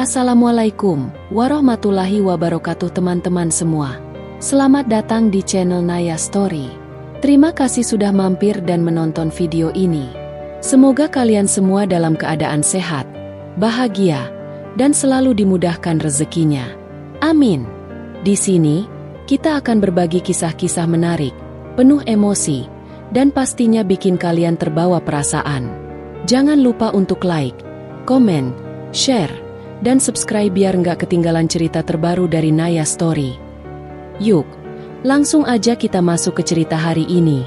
Assalamualaikum warahmatullahi wabarakatuh teman-teman semua. Selamat datang di channel Naya Story. Terima kasih sudah mampir dan menonton video ini. Semoga kalian semua dalam keadaan sehat, bahagia, dan selalu dimudahkan rezekinya. Amin. Di sini, kita akan berbagi kisah-kisah menarik, penuh emosi, dan pastinya bikin kalian terbawa perasaan. Jangan lupa untuk like, komen, share, dan subscribe biar nggak ketinggalan cerita terbaru dari Naya Story. Yuk, langsung aja kita masuk ke cerita hari ini.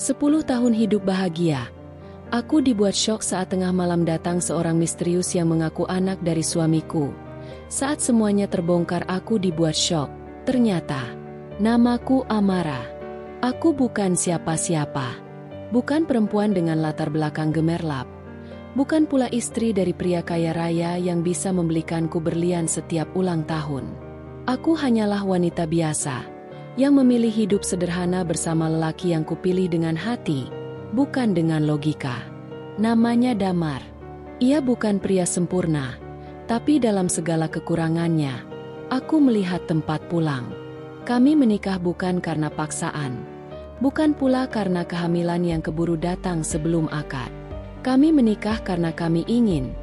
Sepuluh tahun hidup bahagia. Aku dibuat syok saat tengah malam datang seorang misterius yang mengaku anak dari suamiku. Saat semuanya terbongkar aku dibuat syok. Ternyata, namaku Amara. Aku bukan siapa-siapa. Bukan perempuan dengan latar belakang gemerlap. Bukan pula istri dari pria kaya raya yang bisa membelikanku berlian setiap ulang tahun. Aku hanyalah wanita biasa yang memilih hidup sederhana bersama lelaki yang kupilih dengan hati, bukan dengan logika. Namanya Damar. Ia bukan pria sempurna, tapi dalam segala kekurangannya, aku melihat tempat pulang. Kami menikah bukan karena paksaan, bukan pula karena kehamilan yang keburu datang sebelum akad. Kami menikah karena kami ingin,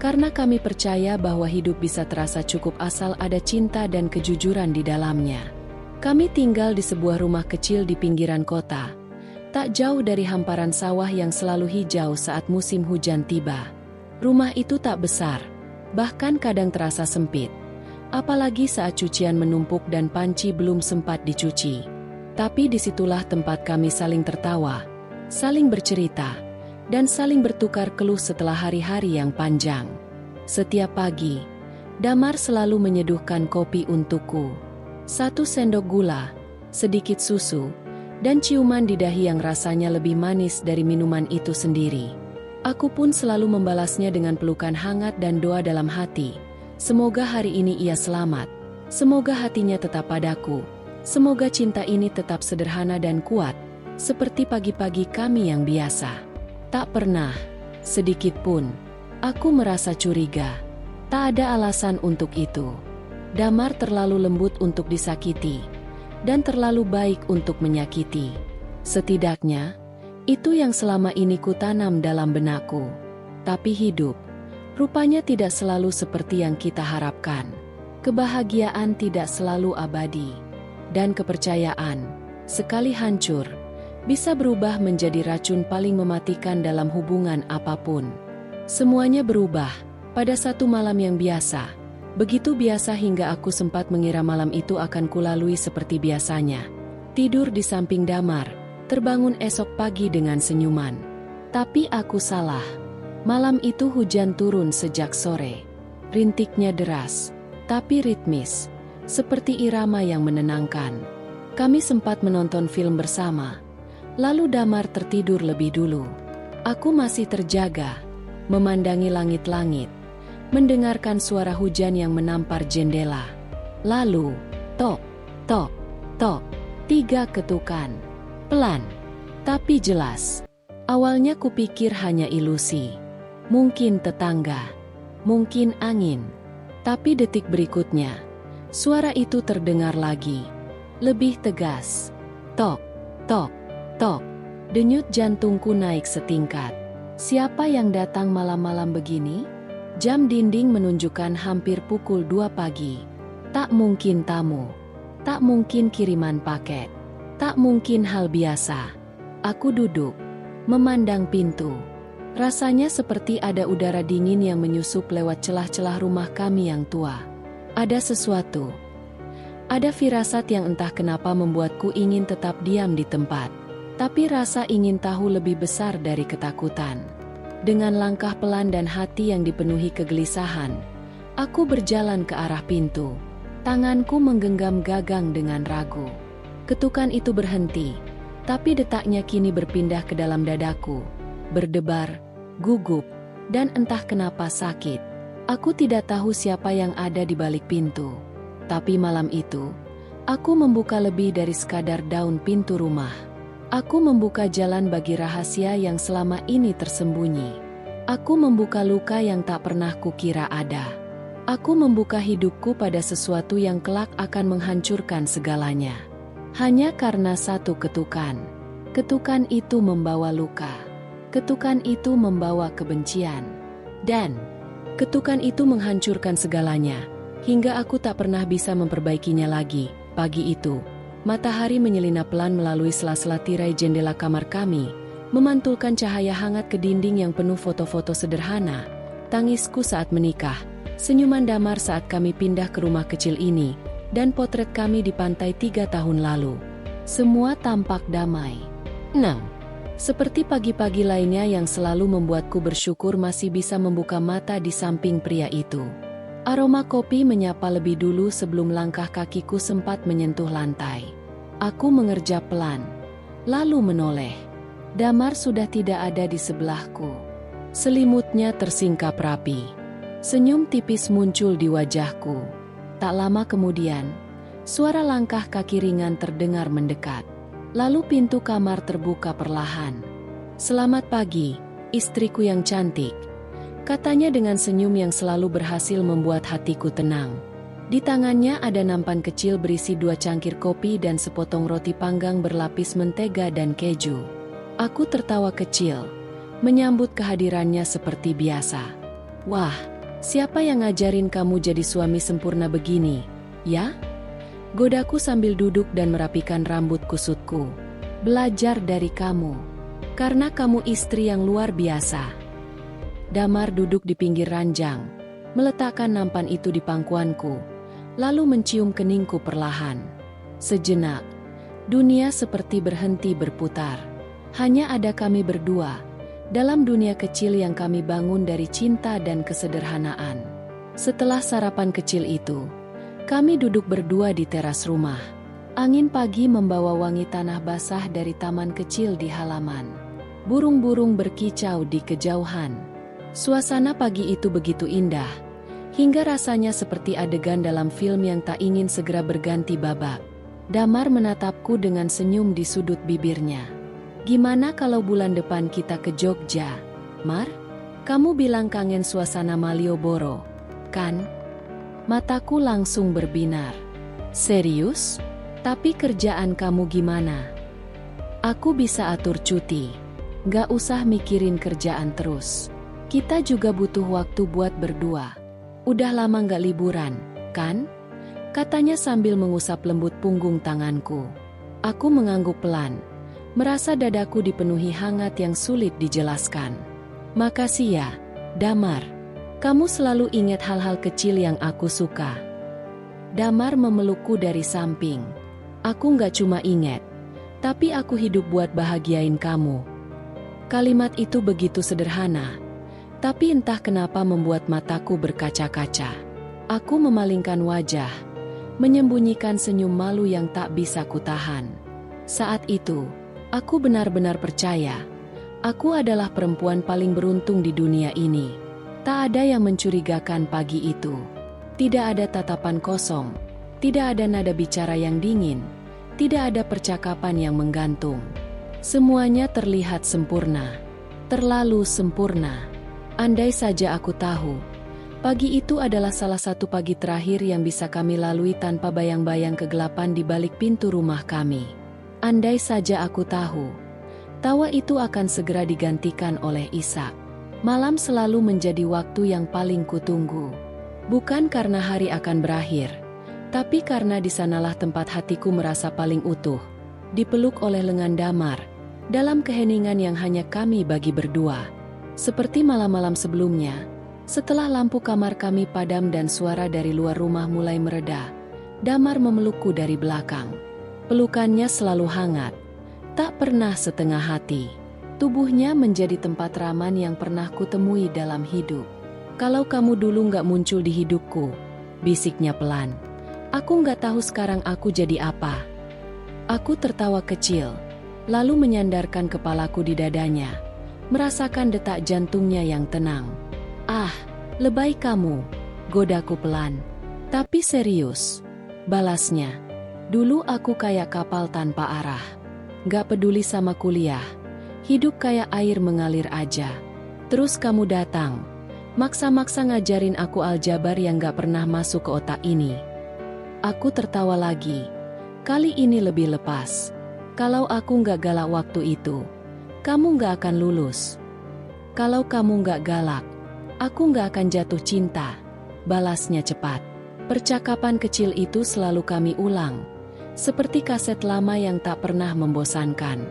karena kami percaya bahwa hidup bisa terasa cukup asal ada cinta dan kejujuran di dalamnya. Kami tinggal di sebuah rumah kecil di pinggiran kota, tak jauh dari hamparan sawah yang selalu hijau saat musim hujan tiba. Rumah itu tak besar, bahkan kadang terasa sempit, apalagi saat cucian menumpuk dan panci belum sempat dicuci. Tapi disitulah tempat kami saling tertawa, saling bercerita, dan saling bertukar keluh setelah hari-hari yang panjang. Setiap pagi, Damar selalu menyeduhkan kopi untukku. 1 sendok gula, sedikit susu, dan ciuman di dahi yang rasanya lebih manis dari minuman itu sendiri. Aku pun selalu membalasnya dengan pelukan hangat dan doa dalam hati. Semoga hari ini ia selamat. Semoga hatinya tetap padaku. Semoga cinta ini tetap sederhana dan kuat, seperti pagi-pagi kami yang biasa. Tak pernah, sedikit pun, aku merasa curiga. Tak ada alasan untuk itu. Damar terlalu lembut untuk disakiti, dan terlalu baik untuk menyakiti. Setidaknya, itu yang selama ini kutanam dalam benakku. Tapi hidup, rupanya tidak selalu seperti yang kita harapkan. Kebahagiaan tidak selalu abadi, dan kepercayaan, sekali hancur, bisa berubah menjadi racun paling mematikan dalam hubungan apapun. Semuanya berubah pada satu malam yang biasa. Begitu biasa hingga aku sempat mengira malam itu akan kulalui seperti biasanya. Tidur di samping Damar, terbangun esok pagi dengan senyuman. Tapi aku salah. Malam itu hujan turun sejak sore. Rintiknya deras, tapi ritmis, seperti irama yang menenangkan. Kami sempat menonton film bersama. Lalu Damar tertidur lebih dulu. Aku masih terjaga, memandangi langit-langit, mendengarkan suara hujan yang menampar jendela. Lalu, tok, tok, tok, 3 ketukan. Pelan, tapi jelas. Awalnya kupikir hanya ilusi. Mungkin tetangga, mungkin angin. Tapi detik berikutnya, suara itu terdengar lagi. Lebih tegas. Tok, tok, tok. Denyut jantungku naik setingkat. Siapa yang datang malam-malam begini? Jam dinding menunjukkan hampir pukul 2 pagi. Tak mungkin tamu. Tak mungkin kiriman paket. Tak mungkin hal biasa. Aku duduk, memandang pintu. Rasanya seperti ada udara dingin yang menyusup lewat celah-celah rumah kami yang tua. Ada sesuatu. Ada firasat yang entah kenapa membuatku ingin tetap diam di tempat. Tapi rasa ingin tahu lebih besar dari ketakutan. Dengan langkah pelan dan hati yang dipenuhi kegelisahan, aku berjalan ke arah pintu. Tanganku menggenggam gagang dengan ragu. Ketukan itu berhenti, Tapi detaknya kini berpindah ke dalam dadaku, berdebar, gugup, dan entah kenapa sakit. Aku tidak tahu siapa yang ada di balik pintu. Tapi malam itu, aku membuka lebih dari sekadar daun pintu rumah. Aku membuka jalan bagi rahasia yang selama ini tersembunyi. Aku membuka luka yang tak pernah kukira ada. Aku membuka hidupku pada sesuatu yang kelak akan menghancurkan segalanya. Hanya karena satu ketukan. Ketukan itu membawa luka. Ketukan itu membawa kebencian. Dan ketukan itu menghancurkan segalanya, hingga aku tak pernah bisa memperbaikinya lagi. Pagi itu, matahari menyelinap pelan melalui sela-sela tirai jendela kamar kami, memantulkan cahaya hangat ke dinding yang penuh foto-foto sederhana, tangisku saat menikah, senyuman Damar saat kami pindah ke rumah kecil ini, dan potret kami di pantai 3 tahun lalu. Semua tampak damai. 6. Seperti pagi-pagi lainnya yang selalu membuatku bersyukur masih bisa membuka mata di samping pria itu. Aroma kopi menyapa lebih dulu sebelum langkah kakiku sempat menyentuh lantai. Aku mengerja pelan, lalu menoleh. Damar sudah tidak ada di sebelahku. Selimutnya tersingkap rapi. Senyum tipis muncul di wajahku. Tak lama kemudian, suara langkah kaki ringan terdengar mendekat. Lalu pintu kamar terbuka perlahan. "Selamat pagi, istriku yang cantik," katanya dengan senyum yang selalu berhasil membuat hatiku tenang. Di tangannya ada nampan kecil berisi 2 cangkir kopi dan sepotong roti panggang berlapis mentega dan keju. Aku tertawa kecil, menyambut kehadirannya seperti biasa. "Wah, siapa yang ngajarin kamu jadi suami sempurna begini, ya?" Godaku sambil duduk dan merapikan rambut kusutku. "Belajar dari kamu. Karena kamu istri yang luar biasa." Damar duduk di pinggir ranjang, meletakkan nampan itu di pangkuanku, lalu mencium keningku perlahan. Sejenak, dunia seperti berhenti berputar. Hanya ada kami berdua, dalam dunia kecil yang kami bangun dari cinta dan kesederhanaan. Setelah sarapan kecil itu, kami duduk berdua di teras rumah. Angin pagi membawa wangi tanah basah dari taman kecil di halaman. Burung-burung berkicau di kejauhan. Suasana pagi itu begitu indah, hingga rasanya seperti adegan dalam film yang tak ingin segera berganti babak. Damar menatapku dengan senyum di sudut bibirnya. "Gimana kalau bulan depan kita ke Jogja, Mar? Kamu bilang kangen suasana Malioboro, kan?" Mataku langsung berbinar. "Serius? Tapi kerjaan kamu gimana?" "Aku bisa atur cuti. Gak usah mikirin kerjaan terus. Kita juga butuh waktu buat berdua. Udah lama gak liburan, kan?" katanya sambil mengusap lembut punggung tanganku. Aku mengangguk pelan, merasa dadaku dipenuhi hangat yang sulit dijelaskan. "Makasih ya, Damar. Kamu selalu ingat hal-hal kecil yang aku suka." Damar memelukku dari samping. "Aku gak cuma ingat, tapi aku hidup buat bahagiain kamu." Kalimat itu begitu sederhana, tapi entah kenapa membuat mataku berkaca-kaca. Aku memalingkan wajah, menyembunyikan senyum malu yang tak bisa kutahan. Saat itu, aku benar-benar percaya, aku adalah perempuan paling beruntung di dunia ini. Tak ada yang mencurigakan pagi itu. Tidak ada tatapan kosong. Tidak ada nada bicara yang dingin. Tidak ada percakapan yang menggantung. Semuanya terlihat sempurna. Terlalu sempurna. Andai saja aku tahu, pagi itu adalah salah satu pagi terakhir yang bisa kami lalui tanpa bayang-bayang kegelapan di balik pintu rumah kami. Andai saja aku tahu, tawa itu akan segera digantikan oleh isak. Malam selalu menjadi waktu yang paling kutunggu. Bukan karena hari akan berakhir, tapi karena di sanalah tempat hatiku merasa paling utuh, dipeluk oleh lengan Damar, dalam keheningan yang hanya kami bagi berdua. Seperti malam-malam sebelumnya, setelah lampu kamar kami padam dan suara dari luar rumah mulai mereda, Damar memelukku dari belakang. Pelukannya selalu hangat, tak pernah setengah hati. Tubuhnya menjadi tempat raman yang pernah kutemui dalam hidup. "Kalau kamu dulu gak muncul di hidupku," bisiknya pelan, "aku gak tahu sekarang aku jadi apa." Aku tertawa kecil, lalu menyandarkan kepalaku di dadanya, merasakan detak jantungnya yang tenang. "Ah, lebay kamu," godaku pelan. "Tapi serius," balasnya. "Dulu aku kayak kapal tanpa arah. Gak peduli sama kuliah. Hidup kayak air mengalir aja. Terus kamu datang, maksa-maksa ngajarin aku aljabar yang gak pernah masuk ke otak ini." Aku tertawa lagi. Kali ini lebih lepas. "Kalau aku gak galak waktu itu, kamu gak akan lulus. Kalau kamu gak galak, aku gak akan jatuh cinta," balasnya cepat. Percakapan kecil itu selalu kami ulang, seperti kaset lama yang tak pernah membosankan.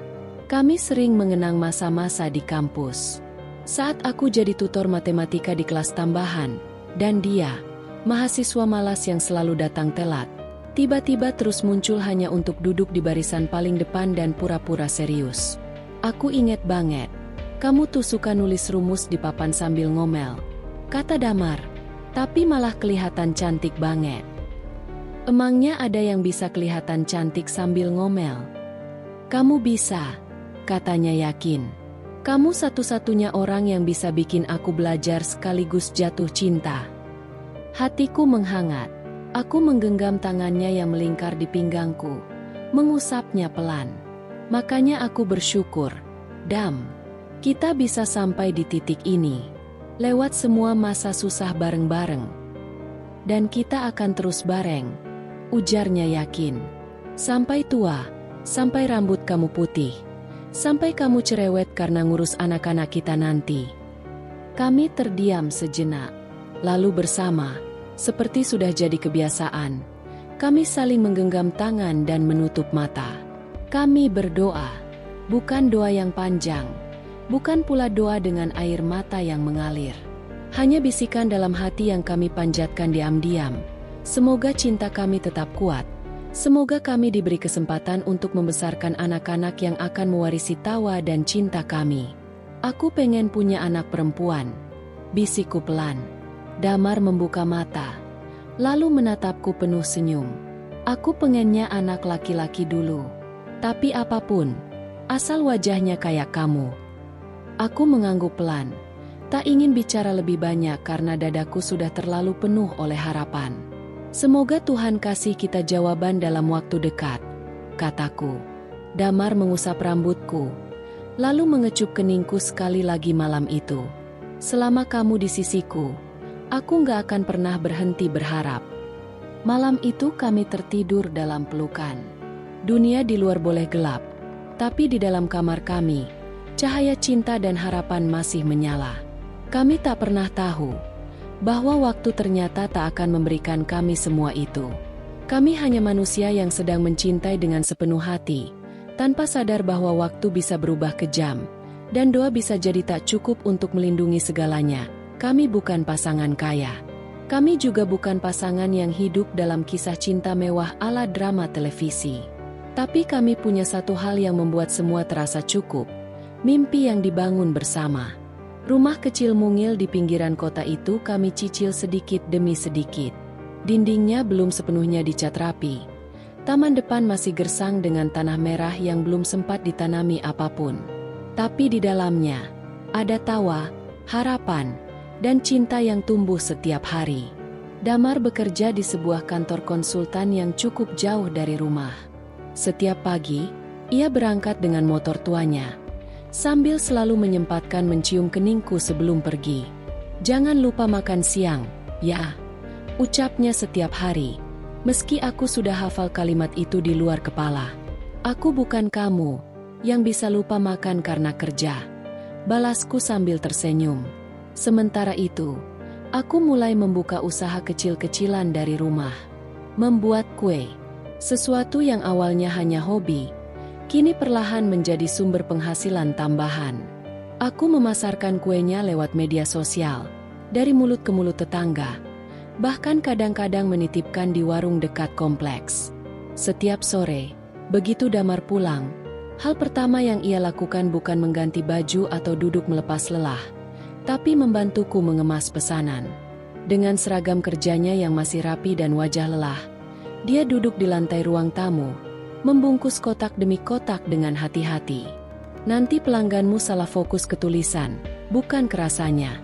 Kami sering mengenang masa-masa di kampus. Saat aku jadi tutor matematika di kelas tambahan, dan dia, mahasiswa malas yang selalu datang telat, tiba-tiba terus muncul hanya untuk duduk di barisan paling depan dan pura-pura serius. "Aku inget banget, kamu tuh suka nulis rumus di papan sambil ngomel," kata Damar. "Tapi malah kelihatan cantik banget." "Emangnya ada yang bisa kelihatan cantik sambil ngomel?" "Kamu bisa," katanya yakin. "Kamu satu-satunya orang yang bisa bikin aku belajar sekaligus jatuh cinta." Hatiku menghangat. Aku menggenggam tangannya yang melingkar di pinggangku, mengusapnya pelan. "Makanya aku bersyukur, Dam. Kita bisa sampai di titik ini. Lewat semua masa susah bareng-bareng. Dan kita akan terus bareng," ujarnya yakin. "Sampai tua, sampai rambut kamu putih, sampai kamu cerewet karena ngurus anak-anak kita nanti." Kami terdiam sejenak. Lalu bersama, seperti sudah jadi kebiasaan, kami saling menggenggam tangan dan menutup mata. Kami berdoa, bukan doa yang panjang, bukan pula doa dengan air mata yang mengalir. Hanya bisikan dalam hati yang kami panjatkan diam-diam. Semoga cinta kami tetap kuat. Semoga kami diberi kesempatan untuk membesarkan anak-anak yang akan mewarisi tawa dan cinta kami. "Aku pengen punya anak perempuan," bisikku pelan. Damar membuka mata, lalu menatapku penuh senyum. "Aku pengennya anak laki-laki dulu. Tapi apapun, asal wajahnya kayak kamu." Aku mengangguk pelan, tak ingin bicara lebih banyak karena dadaku sudah terlalu penuh oleh harapan. "Semoga Tuhan kasih kita jawaban dalam waktu dekat," kataku. Damar mengusap rambutku, lalu mengecup keningku sekali lagi malam itu. "Selama kamu di sisiku, aku gak akan pernah berhenti berharap." Malam itu kami tertidur dalam pelukan. Dunia di luar boleh gelap, tapi di dalam kamar kami, cahaya cinta dan harapan masih menyala. Kami tak pernah tahu bahwa waktu ternyata tak akan memberikan kami semua itu. Kami hanya manusia yang sedang mencintai dengan sepenuh hati, tanpa sadar bahwa waktu bisa berubah kejam, dan doa bisa jadi tak cukup untuk melindungi segalanya. Kami bukan pasangan kaya. Kami juga bukan pasangan yang hidup dalam kisah cinta mewah ala drama televisi. Tapi kami punya satu hal yang membuat semua terasa cukup. Mimpi yang dibangun bersama. Rumah kecil mungil di pinggiran kota itu kami cicil sedikit demi sedikit. Dindingnya belum sepenuhnya dicat rapi. Taman depan masih gersang dengan tanah merah yang belum sempat ditanami apapun. Tapi di dalamnya, ada tawa, harapan, dan cinta yang tumbuh setiap hari. Damar bekerja di sebuah kantor konsultan yang cukup jauh dari rumah. Setiap pagi, ia berangkat dengan motor tuanya, sambil selalu menyempatkan mencium keningku sebelum pergi. "Jangan lupa makan siang, ya," ucapnya setiap hari. Meski aku sudah hafal kalimat itu di luar kepala. "Aku bukan kamu, yang bisa lupa makan karena kerja," balasku sambil tersenyum. Sementara itu, aku mulai membuka usaha kecil-kecilan dari rumah. Membuat kue, sesuatu yang awalnya hanya hobi, kini perlahan menjadi sumber penghasilan tambahan. Aku memasarkan kuenya lewat media sosial, dari mulut ke mulut tetangga, bahkan kadang-kadang menitipkan di warung dekat kompleks. Setiap sore, begitu Damar pulang, hal pertama yang ia lakukan bukan mengganti baju atau duduk melepas lelah, tapi membantuku mengemas pesanan. Dengan seragam kerjanya yang masih rapi dan wajah lelah, dia duduk di lantai ruang tamu, membungkus kotak demi kotak dengan hati-hati. Nanti pelangganmu salah fokus ke tulisan, bukan ke rasanya.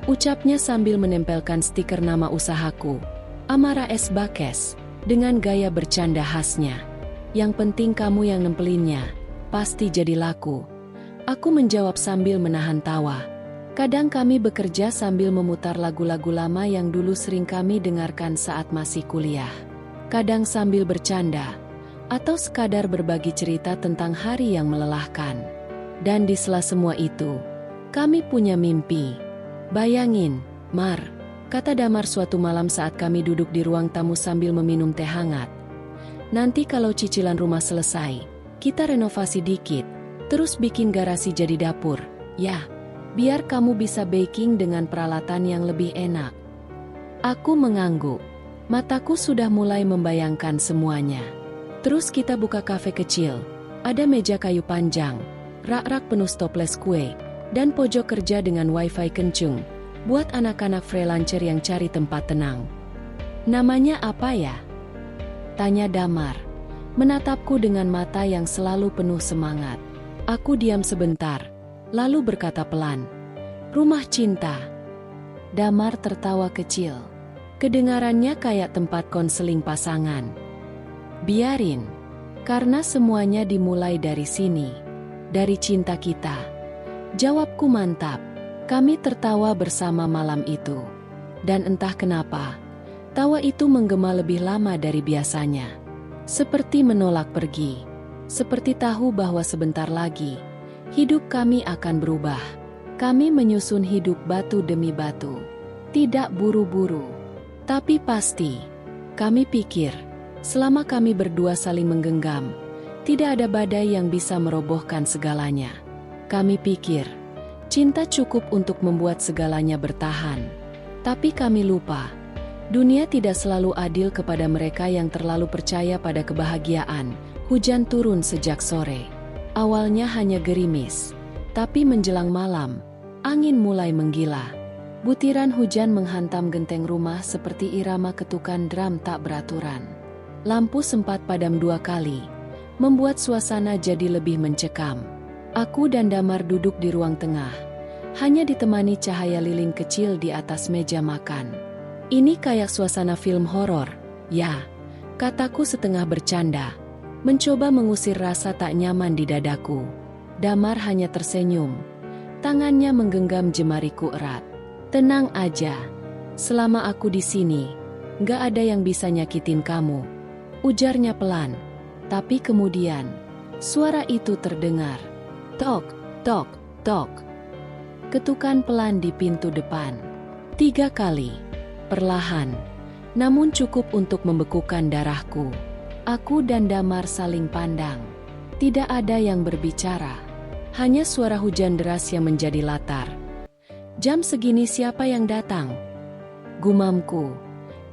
Ucapnya sambil menempelkan stiker nama usahaku, Amara S. Bakes, dengan gaya bercanda khasnya. Yang penting kamu yang nempelinnya, pasti jadi laku. Aku menjawab sambil menahan tawa. Kadang kami bekerja sambil memutar lagu-lagu lama yang dulu sering kami dengarkan saat masih kuliah. Kadang sambil bercanda, atau sekadar berbagi cerita tentang hari yang melelahkan. Dan di sela semua itu, kami punya mimpi. Bayangin, Mar, kata Damar suatu malam saat kami duduk di ruang tamu sambil meminum teh hangat. Nanti kalau cicilan rumah selesai, kita renovasi dikit, terus bikin garasi jadi dapur, ya. Biar kamu bisa baking dengan peralatan yang lebih enak. Aku mengangguk. Mataku sudah mulai membayangkan semuanya. Terus kita buka kafe kecil. Ada meja kayu panjang, rak-rak penuh toples kue, dan pojok kerja dengan wifi kencung, buat anak-anak freelancer yang cari tempat tenang. Namanya apa ya? Tanya Damar, menatapku dengan mata yang selalu penuh semangat. Aku diam sebentar, lalu berkata pelan, "Rumah Cinta." Damar tertawa kecil. Kedengarannya kayak tempat konseling pasangan. Biarin, karena semuanya dimulai dari sini, dari cinta kita. Jawabku mantap. Kami tertawa bersama malam itu. Dan entah kenapa, tawa itu menggema lebih lama dari biasanya. Seperti menolak pergi. Seperti tahu bahwa sebentar lagi, hidup kami akan berubah. Kami menyusun hidup batu demi batu. Tidak buru-buru. Tapi pasti. Kami pikir, selama kami berdua saling menggenggam, tidak ada badai yang bisa merobohkan segalanya. Kami pikir, cinta cukup untuk membuat segalanya bertahan. Tapi kami lupa, dunia tidak selalu adil kepada mereka yang terlalu percaya pada kebahagiaan. Hujan turun sejak sore. Awalnya hanya gerimis, tapi menjelang malam, angin mulai menggila. Butiran hujan menghantam genteng rumah seperti irama ketukan drum tak beraturan. Lampu sempat padam 2 kali, membuat suasana jadi lebih mencekam. Aku dan Damar duduk di ruang tengah, hanya ditemani cahaya lilin kecil di atas meja makan. Ini kayak suasana film horor, ya, kataku setengah bercanda. Mencoba mengusir rasa tak nyaman di dadaku. Damar hanya tersenyum. Tangannya menggenggam jemariku erat. Tenang aja. Selama aku di sini, gak ada yang bisa nyakitin kamu. Ujarnya pelan. Tapi kemudian, suara itu terdengar. Tok, tok, tok. Ketukan pelan di pintu depan. 3 kali. Perlahan. Namun cukup untuk membekukan darahku. Aku dan Damar saling pandang. Tidak ada yang berbicara. Hanya suara hujan deras yang menjadi latar. Jam segini siapa yang datang? Gumamku.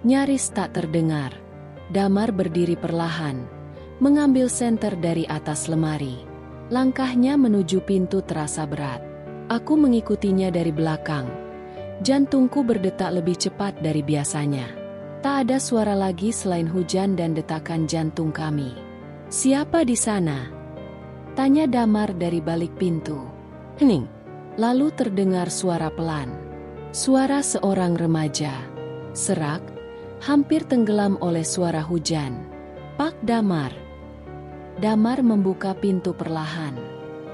Nyaris tak terdengar. Damar berdiri perlahan, mengambil senter dari atas lemari. Langkahnya menuju pintu terasa berat. Aku mengikutinya dari belakang. Jantungku berdetak lebih cepat dari biasanya. Tak ada suara lagi selain hujan dan detakan jantung kami. "Siapa di sana?" tanya Damar dari balik pintu. Hening. Lalu terdengar suara pelan. Suara seorang remaja. Serak, hampir tenggelam oleh suara hujan. "Pak Damar." Damar membuka pintu perlahan.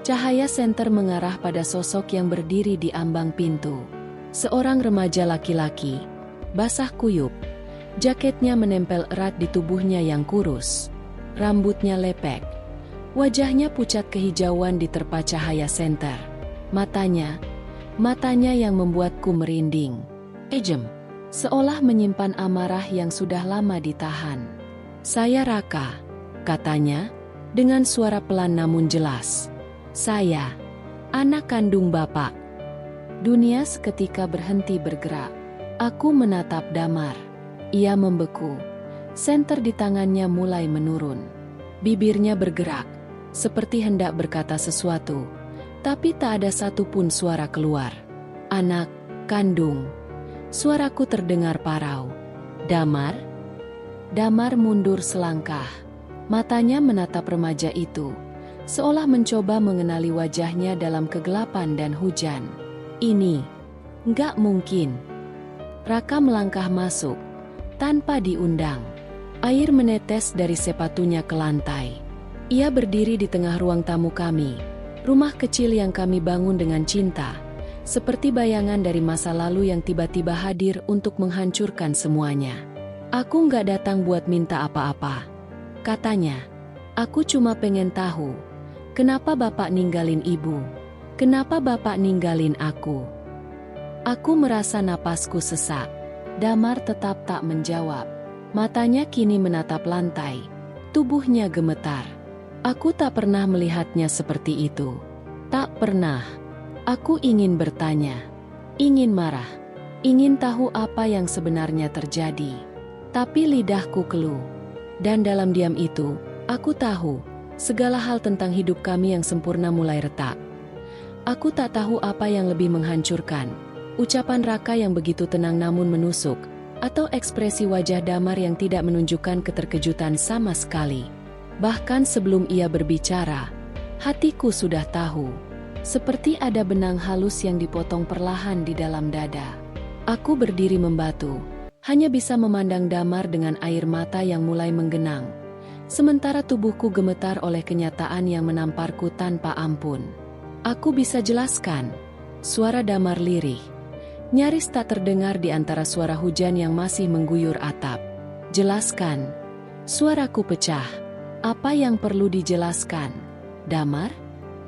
Cahaya senter mengarah pada sosok yang berdiri di ambang pintu. Seorang remaja laki-laki, basah kuyup. Jaketnya menempel erat di tubuhnya yang kurus. Rambutnya lepek. Wajahnya pucat kehijauan diterpa cahaya senter. Matanya yang membuatku merinding. Ejem, seolah menyimpan amarah yang sudah lama ditahan. "Saya Raka," katanya, dengan suara pelan namun jelas. "Saya, anak kandung Bapak." Dunia seketika berhenti bergerak. Aku menatap Damar. Ia membeku. Senter di tangannya mulai menurun. Bibirnya bergerak, seperti hendak berkata sesuatu. Tapi tak ada satupun suara keluar. "Anak kandung." Suaraku terdengar parau. "Damar?" Damar mundur selangkah. Matanya menatap remaja itu, seolah mencoba mengenali wajahnya dalam kegelapan dan hujan. Ini nggak mungkin. Raka melangkah masuk, tanpa diundang. Air menetes dari sepatunya ke lantai. Ia berdiri di tengah ruang tamu kami, rumah kecil yang kami bangun dengan cinta, seperti bayangan dari masa lalu yang tiba-tiba hadir untuk menghancurkan semuanya. Aku nggak datang buat minta apa-apa, katanya. Aku cuma pengen tahu, kenapa Bapak ninggalin Ibu? Kenapa Bapak ninggalin aku? Aku merasa napasku sesak. Damar tetap tak menjawab. Matanya kini menatap lantai. Tubuhnya gemetar. Aku tak pernah melihatnya seperti itu. Tak pernah. Aku ingin bertanya. Ingin marah. Ingin tahu apa yang sebenarnya terjadi. Tapi lidahku keluh. Dan dalam diam itu, aku tahu, segala hal tentang hidup kami yang sempurna mulai retak. Aku tak tahu apa yang lebih menghancurkan, ucapan Raka yang begitu tenang namun menusuk, atau ekspresi wajah Damar yang tidak menunjukkan keterkejutan sama sekali. Bahkan sebelum ia berbicara, hatiku sudah tahu, seperti ada benang halus yang dipotong perlahan di dalam dada. Aku berdiri membatu, hanya bisa memandang Damar dengan air mata yang mulai menggenang. Sementara tubuhku gemetar oleh kenyataan yang menamparku tanpa ampun. Aku bisa jelaskan. Suara Damar lirih. Nyaris tak terdengar di antara suara hujan yang masih mengguyur atap. Jelaskan. Suaraku pecah. Apa yang perlu dijelaskan? Damar?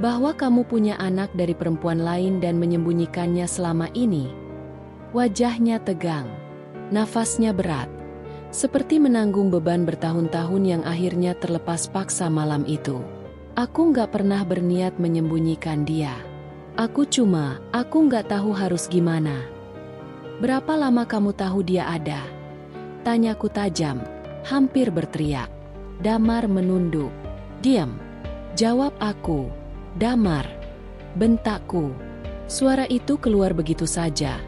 Bahwa kamu punya anak dari perempuan lain dan menyembunyikannya selama ini? Wajahnya tegang. Nafasnya berat. Seperti menanggung beban bertahun-tahun yang akhirnya terlepas paksa malam itu. Aku nggak pernah berniat menyembunyikan dia. Aku nggak tahu harus gimana. Berapa lama kamu tahu dia ada? Tanyaku tajam, hampir berteriak. Damar menunduk. Diam. Jawab aku. Damar. Bentakku. Suara itu keluar begitu saja.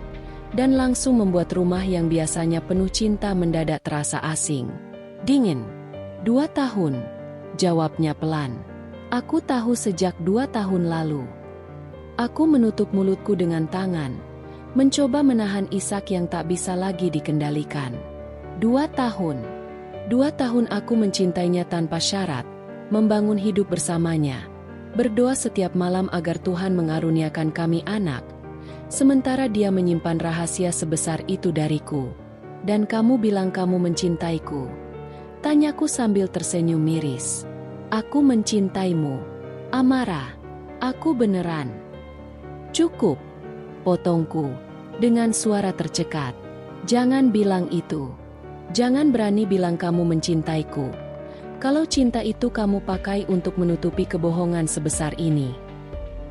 Dan langsung membuat rumah yang biasanya penuh cinta mendadak terasa asing. Dingin. 2 tahun. Jawabnya pelan. Aku tahu sejak 2 tahun lalu. Aku menutup mulutku dengan tangan, mencoba menahan isak yang tak bisa lagi dikendalikan. 2 tahun. 2 tahun aku mencintainya tanpa syarat, membangun hidup bersamanya, berdoa setiap malam agar Tuhan mengaruniakan kami anak. Sementara dia menyimpan rahasia sebesar itu dariku. Dan kamu bilang kamu mencintaiku. Tanyaku sambil tersenyum miris. Aku mencintaimu. Amara. Aku beneran. Cukup. Potongku. Dengan suara tercekat. Jangan bilang itu. Jangan berani bilang kamu mencintaiku. Kalau cinta itu kamu pakai untuk menutupi kebohongan sebesar ini.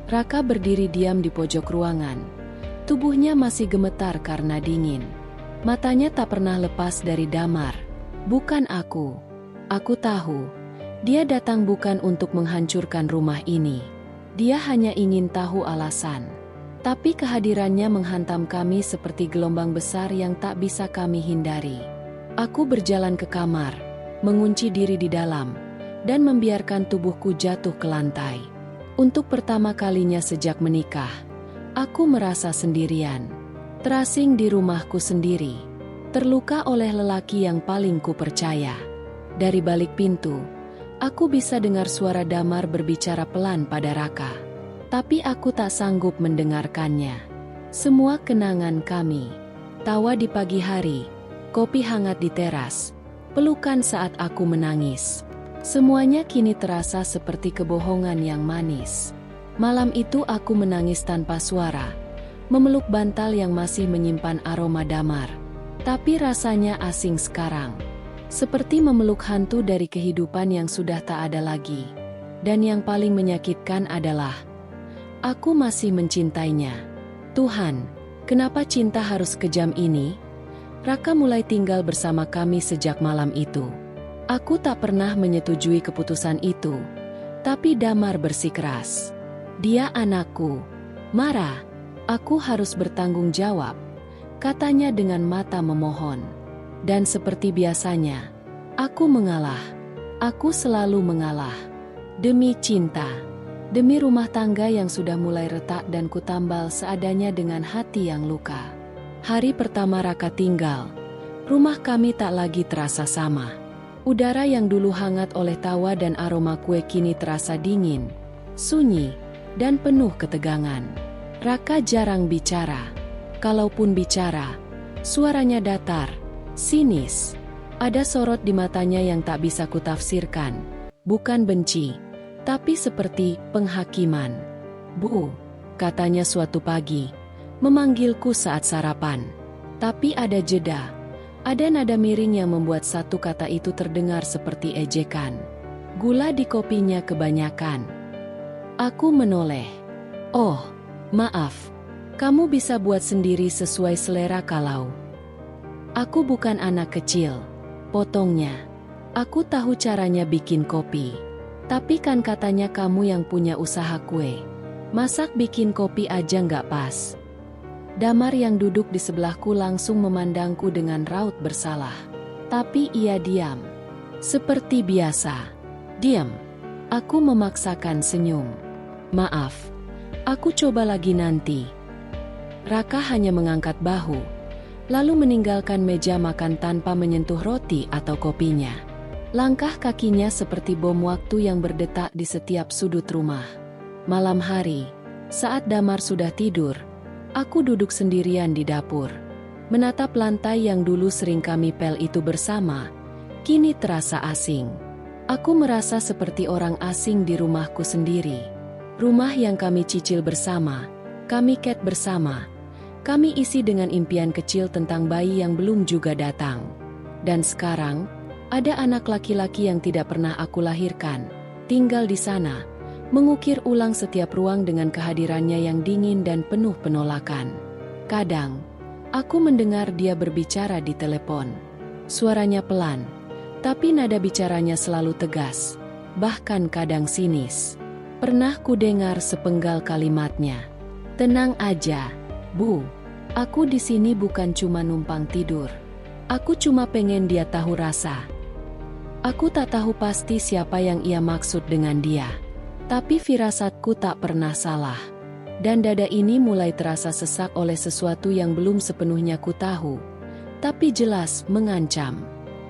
Raka berdiri diam di pojok ruangan. Tubuhnya masih gemetar karena dingin. Matanya tak pernah lepas dari Damar. Bukan aku. Aku tahu. Dia datang bukan untuk menghancurkan rumah ini. Dia hanya ingin tahu alasan. Tapi kehadirannya menghantam kami seperti gelombang besar yang tak bisa kami hindari. Aku berjalan ke kamar, mengunci diri di dalam, dan membiarkan tubuhku jatuh ke lantai. Untuk pertama kalinya sejak menikah, aku merasa sendirian, terasing di rumahku sendiri, terluka oleh lelaki yang paling kupercaya. Dari balik pintu, aku bisa dengar suara Damar berbicara pelan pada Raka. Tapi aku tak sanggup mendengarkannya. Semua kenangan kami, tawa di pagi hari, kopi hangat di teras, pelukan saat aku menangis. Semuanya kini terasa seperti kebohongan yang manis. Malam itu aku menangis tanpa suara, memeluk bantal yang masih menyimpan aroma Damar. Tapi rasanya asing sekarang. Seperti memeluk hantu dari kehidupan yang sudah tak ada lagi. Dan yang paling menyakitkan adalah, aku masih mencintainya. Tuhan, kenapa cinta harus kejam ini? Raka mulai tinggal bersama kami sejak malam itu. Aku tak pernah menyetujui keputusan itu. Tapi Damar bersikeras. Dia anakku. Mara, aku harus bertanggung jawab. Katanya dengan mata memohon. Dan seperti biasanya, aku mengalah. Aku selalu mengalah. Demi cinta. Demi rumah tangga yang sudah mulai retak dan kutambal seadanya dengan hati yang luka. Hari pertama Raka tinggal, rumah kami tak lagi terasa sama. Udara yang dulu hangat oleh tawa dan aroma kue kini terasa dingin, sunyi, dan penuh ketegangan. Raka jarang bicara. Kalaupun bicara, suaranya datar, sinis. Ada sorot di matanya yang tak bisa kutafsirkan. Bukan benci, tapi seperti penghakiman. "Bu," katanya suatu pagi, memanggilku saat sarapan. Tapi ada jeda. Ada nada miring yang membuat satu kata itu terdengar seperti ejekan. "Gula di kopinya kebanyakan." Aku menoleh. "Oh, maaf. Kamu bisa buat sendiri sesuai selera kalau." "Aku bukan anak kecil," potongnya. "Aku tahu caranya bikin kopi. Tapi kan katanya kamu yang punya usaha kue. Masak bikin kopi aja nggak pas." Damar yang duduk di sebelahku langsung memandangku dengan raut bersalah. Tapi ia diam. Seperti biasa. "Diam." Aku memaksakan senyum. "Maaf. Aku coba lagi nanti." Raka hanya mengangkat bahu, lalu meninggalkan meja makan tanpa menyentuh roti atau kopinya. Langkah kakinya seperti bom waktu yang berdetak di setiap sudut rumah. Malam hari, saat Damar sudah tidur, aku duduk sendirian di dapur. Menatap lantai yang dulu sering kami pel itu bersama, kini terasa asing. Aku merasa seperti orang asing di rumahku sendiri. Rumah yang kami cicil bersama, kami cat bersama. Kami isi dengan impian kecil tentang bayi yang belum juga datang. Dan sekarang, ada anak laki-laki yang tidak pernah aku lahirkan, tinggal di sana, mengukir ulang setiap ruang dengan kehadirannya yang dingin dan penuh penolakan. Kadang, aku mendengar dia berbicara di telepon. Suaranya pelan, tapi nada bicaranya selalu tegas, bahkan kadang sinis. Pernah ku dengar sepenggal kalimatnya. "Tenang aja, Bu. Aku di sini bukan cuma numpang tidur. Aku cuma pengen dia tahu rasa." Aku tak tahu pasti siapa yang ia maksud dengan dia. Tapi firasatku tak pernah salah. Dan dada ini mulai terasa sesak oleh sesuatu yang belum sepenuhnya ku tahu. Tapi jelas mengancam.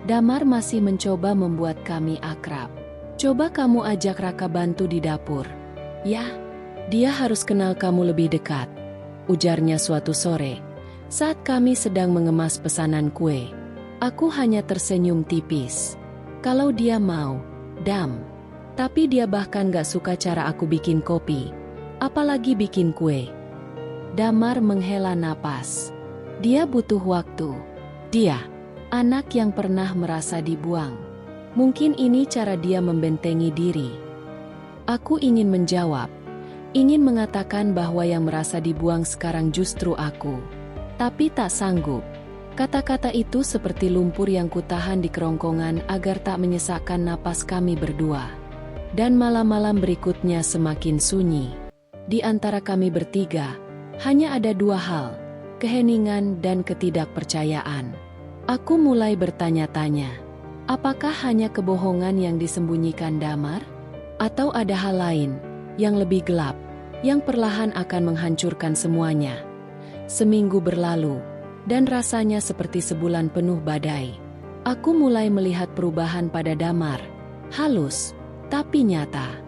"Damar masih mencoba membuat kami akrab. Coba kamu ajak Raka bantu di dapur. Ya, dia harus kenal kamu lebih dekat," ujarnya suatu sore, saat kami sedang mengemas pesanan kue. Aku hanya tersenyum tipis. "Kalau dia mau, Dam. Tapi dia bahkan gak suka cara aku bikin kopi, apalagi bikin kue." Damar menghela napas. Dia butuh waktu. Dia, anak yang pernah merasa dibuang. Mungkin ini cara dia membentengi diri. Aku ingin menjawab. Ingin mengatakan bahwa yang merasa dibuang sekarang justru aku. Tapi tak sanggup. Kata-kata itu seperti lumpur yang kutahan di kerongkongan agar tak menyesakkan napas kami berdua. Dan malam-malam berikutnya semakin sunyi. Di antara kami bertiga, hanya ada dua hal, keheningan dan ketidakpercayaan. Aku mulai bertanya-tanya, apakah hanya kebohongan yang disembunyikan Damar? Atau ada hal lain, yang lebih gelap, yang perlahan akan menghancurkan semuanya. Seminggu berlalu, dan rasanya seperti sebulan penuh badai. Aku mulai melihat perubahan pada Damar. Halus, tapi nyata.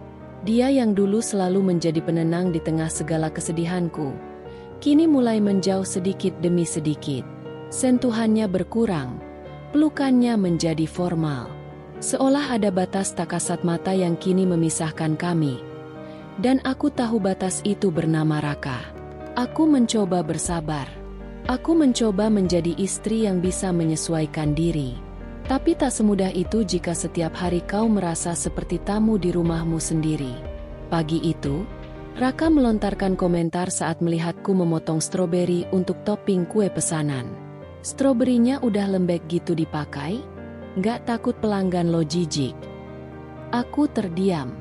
Dia yang dulu selalu menjadi penenang di tengah segala kesedihanku, kini mulai menjauh sedikit demi sedikit. Sentuhannya berkurang, pelukannya menjadi formal. Seolah ada batas tak kasat mata yang kini memisahkan kami. Dan aku tahu batas itu bernama Raka. Aku mencoba bersabar. Aku mencoba menjadi istri yang bisa menyesuaikan diri. Tapi tak semudah itu jika setiap hari kau merasa seperti tamu di rumahmu sendiri. Pagi itu, Raka melontarkan komentar saat melihatku memotong stroberi untuk topping kue pesanan. "Stroberinya udah lembek gitu dipakai? Nggak takut pelanggan lo jijik?" Aku terdiam.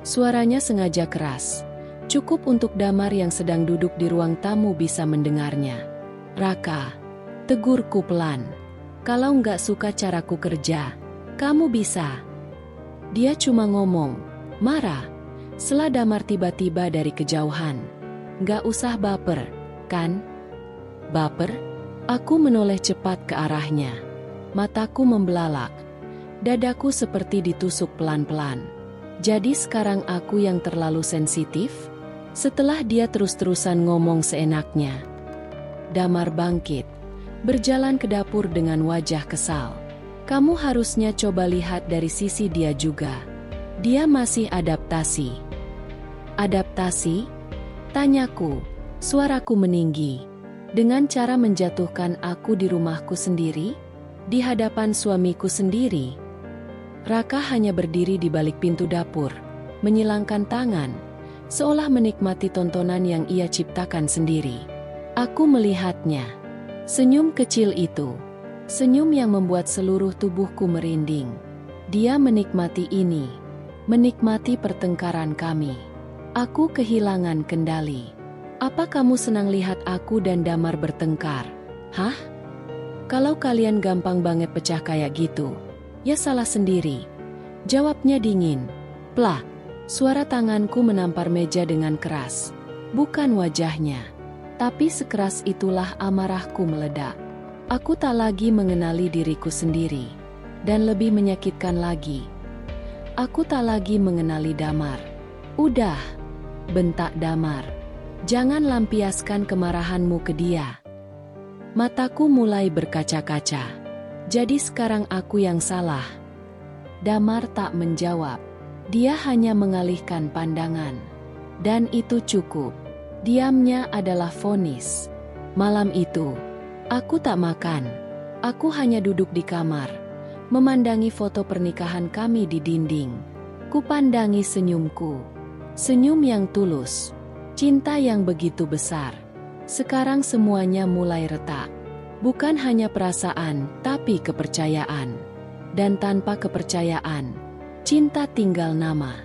Suaranya sengaja keras. Cukup untuk Damar yang sedang duduk di ruang tamu bisa mendengarnya. "Raka," tegurku pelan. "Kalau nggak suka caraku kerja, kamu bisa Dia cuma ngomong, "Marah." Setelah Damar tiba-tiba dari kejauhan. "Gak usah baper, kan?" "Baper?" Aku menoleh cepat ke arahnya. Mataku membelalak. Dadaku seperti ditusuk pelan-pelan. Jadi sekarang aku yang terlalu sensitif? Setelah dia terus-terusan ngomong seenaknya. Damar bangkit. Berjalan ke dapur dengan wajah kesal. "Kamu harusnya coba lihat dari sisi dia juga. Dia masih adaptasi." "Adaptasi?" tanyaku. Suaraku meninggi. "Dengan cara menjatuhkan aku di rumahku sendiri? Di hadapan suamiku sendiri?" Raka hanya berdiri di balik pintu dapur, menyilangkan tangan, seolah menikmati tontonan yang ia ciptakan sendiri. Aku melihatnya. Senyum kecil itu. Senyum yang membuat seluruh tubuhku merinding. Dia menikmati ini. Menikmati pertengkaran kami. Aku kehilangan kendali. "Apa kamu senang lihat aku dan Damar bertengkar? Hah? Kalau kalian gampang banget pecah kayak gitu, ya salah sendiri." Jawabnya dingin. Plak. Suara tanganku menampar meja dengan keras. Bukan wajahnya. Tapi sekeras itulah amarahku meledak. Aku tak lagi mengenali diriku sendiri. Dan lebih menyakitkan lagi, aku tak lagi mengenali Damar. "Udah," bentak Damar. "Jangan lampiaskan kemarahanmu ke dia." Mataku mulai berkaca-kaca. Jadi sekarang aku yang salah? Damar tak menjawab. Dia hanya mengalihkan pandangan. Dan itu cukup. Diamnya adalah vonis. Malam itu, aku tak makan. Aku hanya duduk di kamar, memandangi foto pernikahan kami di dinding. Kupandangi senyumku. Senyum yang tulus. Cinta yang begitu besar. Sekarang semuanya mulai retak. Bukan hanya perasaan, tapi kepercayaan. Dan tanpa kepercayaan, cinta tinggal nama.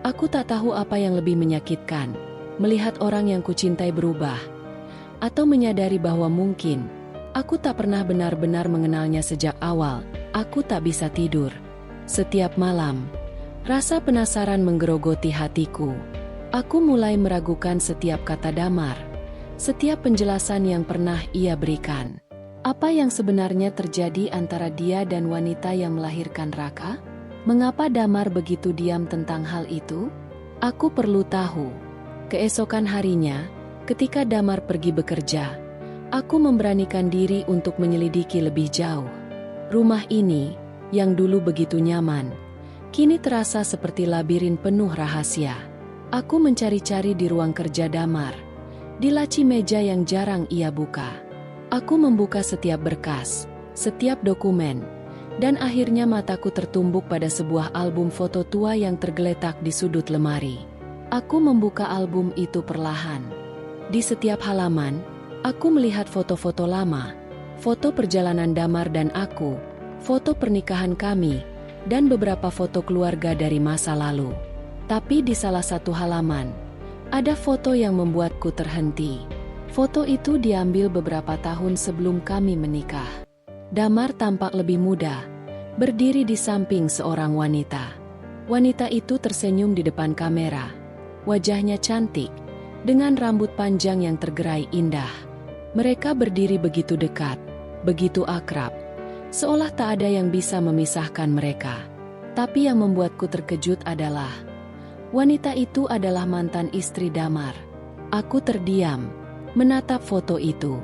Aku tak tahu apa yang lebih menyakitkan, melihat orang yang kucintai berubah, atau menyadari bahwa mungkin aku tak pernah benar-benar mengenalnya sejak awal. Aku tak bisa tidur. Setiap malam, rasa penasaran menggerogoti hatiku. Aku mulai meragukan setiap kata Damar, setiap penjelasan yang pernah ia berikan. Apa yang sebenarnya terjadi antara dia dan wanita yang melahirkan Raka? Mengapa Damar begitu diam tentang hal itu? Aku perlu tahu. Keesokan harinya, ketika Damar pergi bekerja, aku memberanikan diri untuk menyelidiki lebih jauh. Rumah ini, yang dulu begitu nyaman, kini terasa seperti labirin penuh rahasia. Aku mencari-cari di ruang kerja Damar, di laci meja yang jarang ia buka. Aku membuka setiap berkas, setiap dokumen, dan akhirnya mataku tertumbuk pada sebuah album foto tua yang tergeletak di sudut lemari. Aku membuka album itu perlahan. Di setiap halaman, aku melihat foto-foto lama, foto perjalanan Damar dan aku, foto pernikahan kami, dan beberapa foto keluarga dari masa lalu. Tapi di salah satu halaman, ada foto yang membuatku terhenti. Foto itu diambil beberapa tahun sebelum kami menikah. Damar tampak lebih muda, berdiri di samping seorang wanita. Wanita itu tersenyum di depan kamera. Wajahnya cantik, dengan rambut panjang yang tergerai indah. Mereka berdiri begitu dekat, begitu akrab, seolah tak ada yang bisa memisahkan mereka. Tapi yang membuatku terkejut adalah, wanita itu adalah mantan istri Damar. Aku terdiam, menatap foto itu.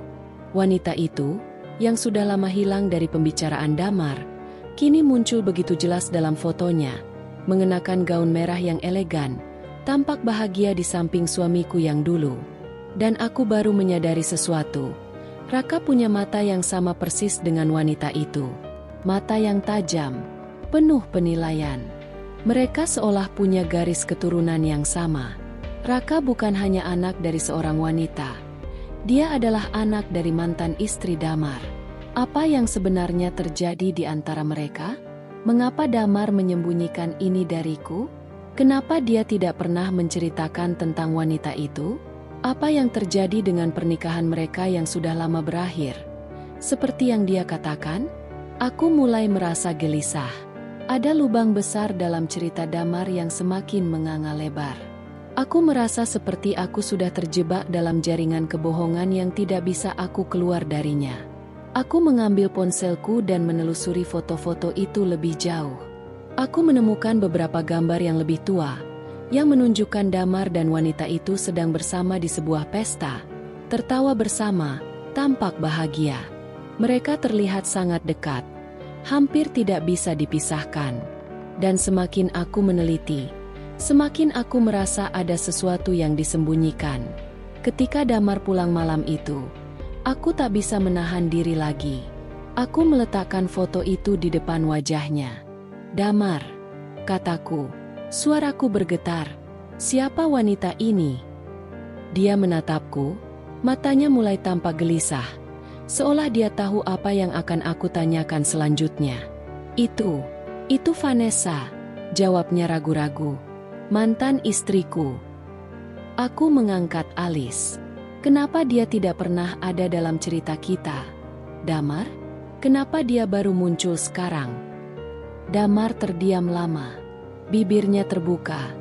Wanita itu, yang sudah lama hilang dari pembicaraan Damar, kini muncul begitu jelas dalam fotonya, mengenakan gaun merah yang elegan, tampak bahagia di samping suamiku yang dulu. Dan aku baru menyadari sesuatu. Raka punya mata yang sama persis dengan wanita itu. Mata yang tajam, penuh penilaian. Mereka seolah punya garis keturunan yang sama. Raka bukan hanya anak dari seorang wanita. Dia adalah anak dari mantan istri Damar. Apa yang sebenarnya terjadi di antara mereka? Mengapa Damar menyembunyikan ini dariku? Kenapa dia tidak pernah menceritakan tentang wanita itu? Apa yang terjadi dengan pernikahan mereka yang sudah lama berakhir? Seperti yang dia katakan, aku mulai merasa gelisah. Ada lubang besar dalam cerita Damar yang semakin menganga lebar. Aku merasa seperti aku sudah terjebak dalam jaringan kebohongan yang tidak bisa aku keluar darinya. Aku mengambil ponselku dan menelusuri foto-foto itu lebih jauh. Aku menemukan beberapa gambar yang lebih tua, yang menunjukkan Damar dan wanita itu sedang bersama di sebuah pesta, tertawa bersama, tampak bahagia. Mereka terlihat sangat dekat, hampir tidak bisa dipisahkan. Dan semakin aku meneliti, semakin aku merasa ada sesuatu yang disembunyikan. Ketika Damar pulang malam itu, aku tak bisa menahan diri lagi. Aku meletakkan foto itu di depan wajahnya. "Damar," kataku. Suaraku bergetar. "Siapa wanita ini?" Dia menatapku, matanya mulai tampak gelisah, seolah dia tahu apa yang akan aku tanyakan selanjutnya. Itu Vanessa," jawabnya ragu-ragu. "Mantan istriku." Aku mengangkat alis. Kenapa dia tidak pernah ada dalam cerita kita? Damar? Kenapa dia baru muncul sekarang? Damar terdiam lama. Bibirnya terbuka,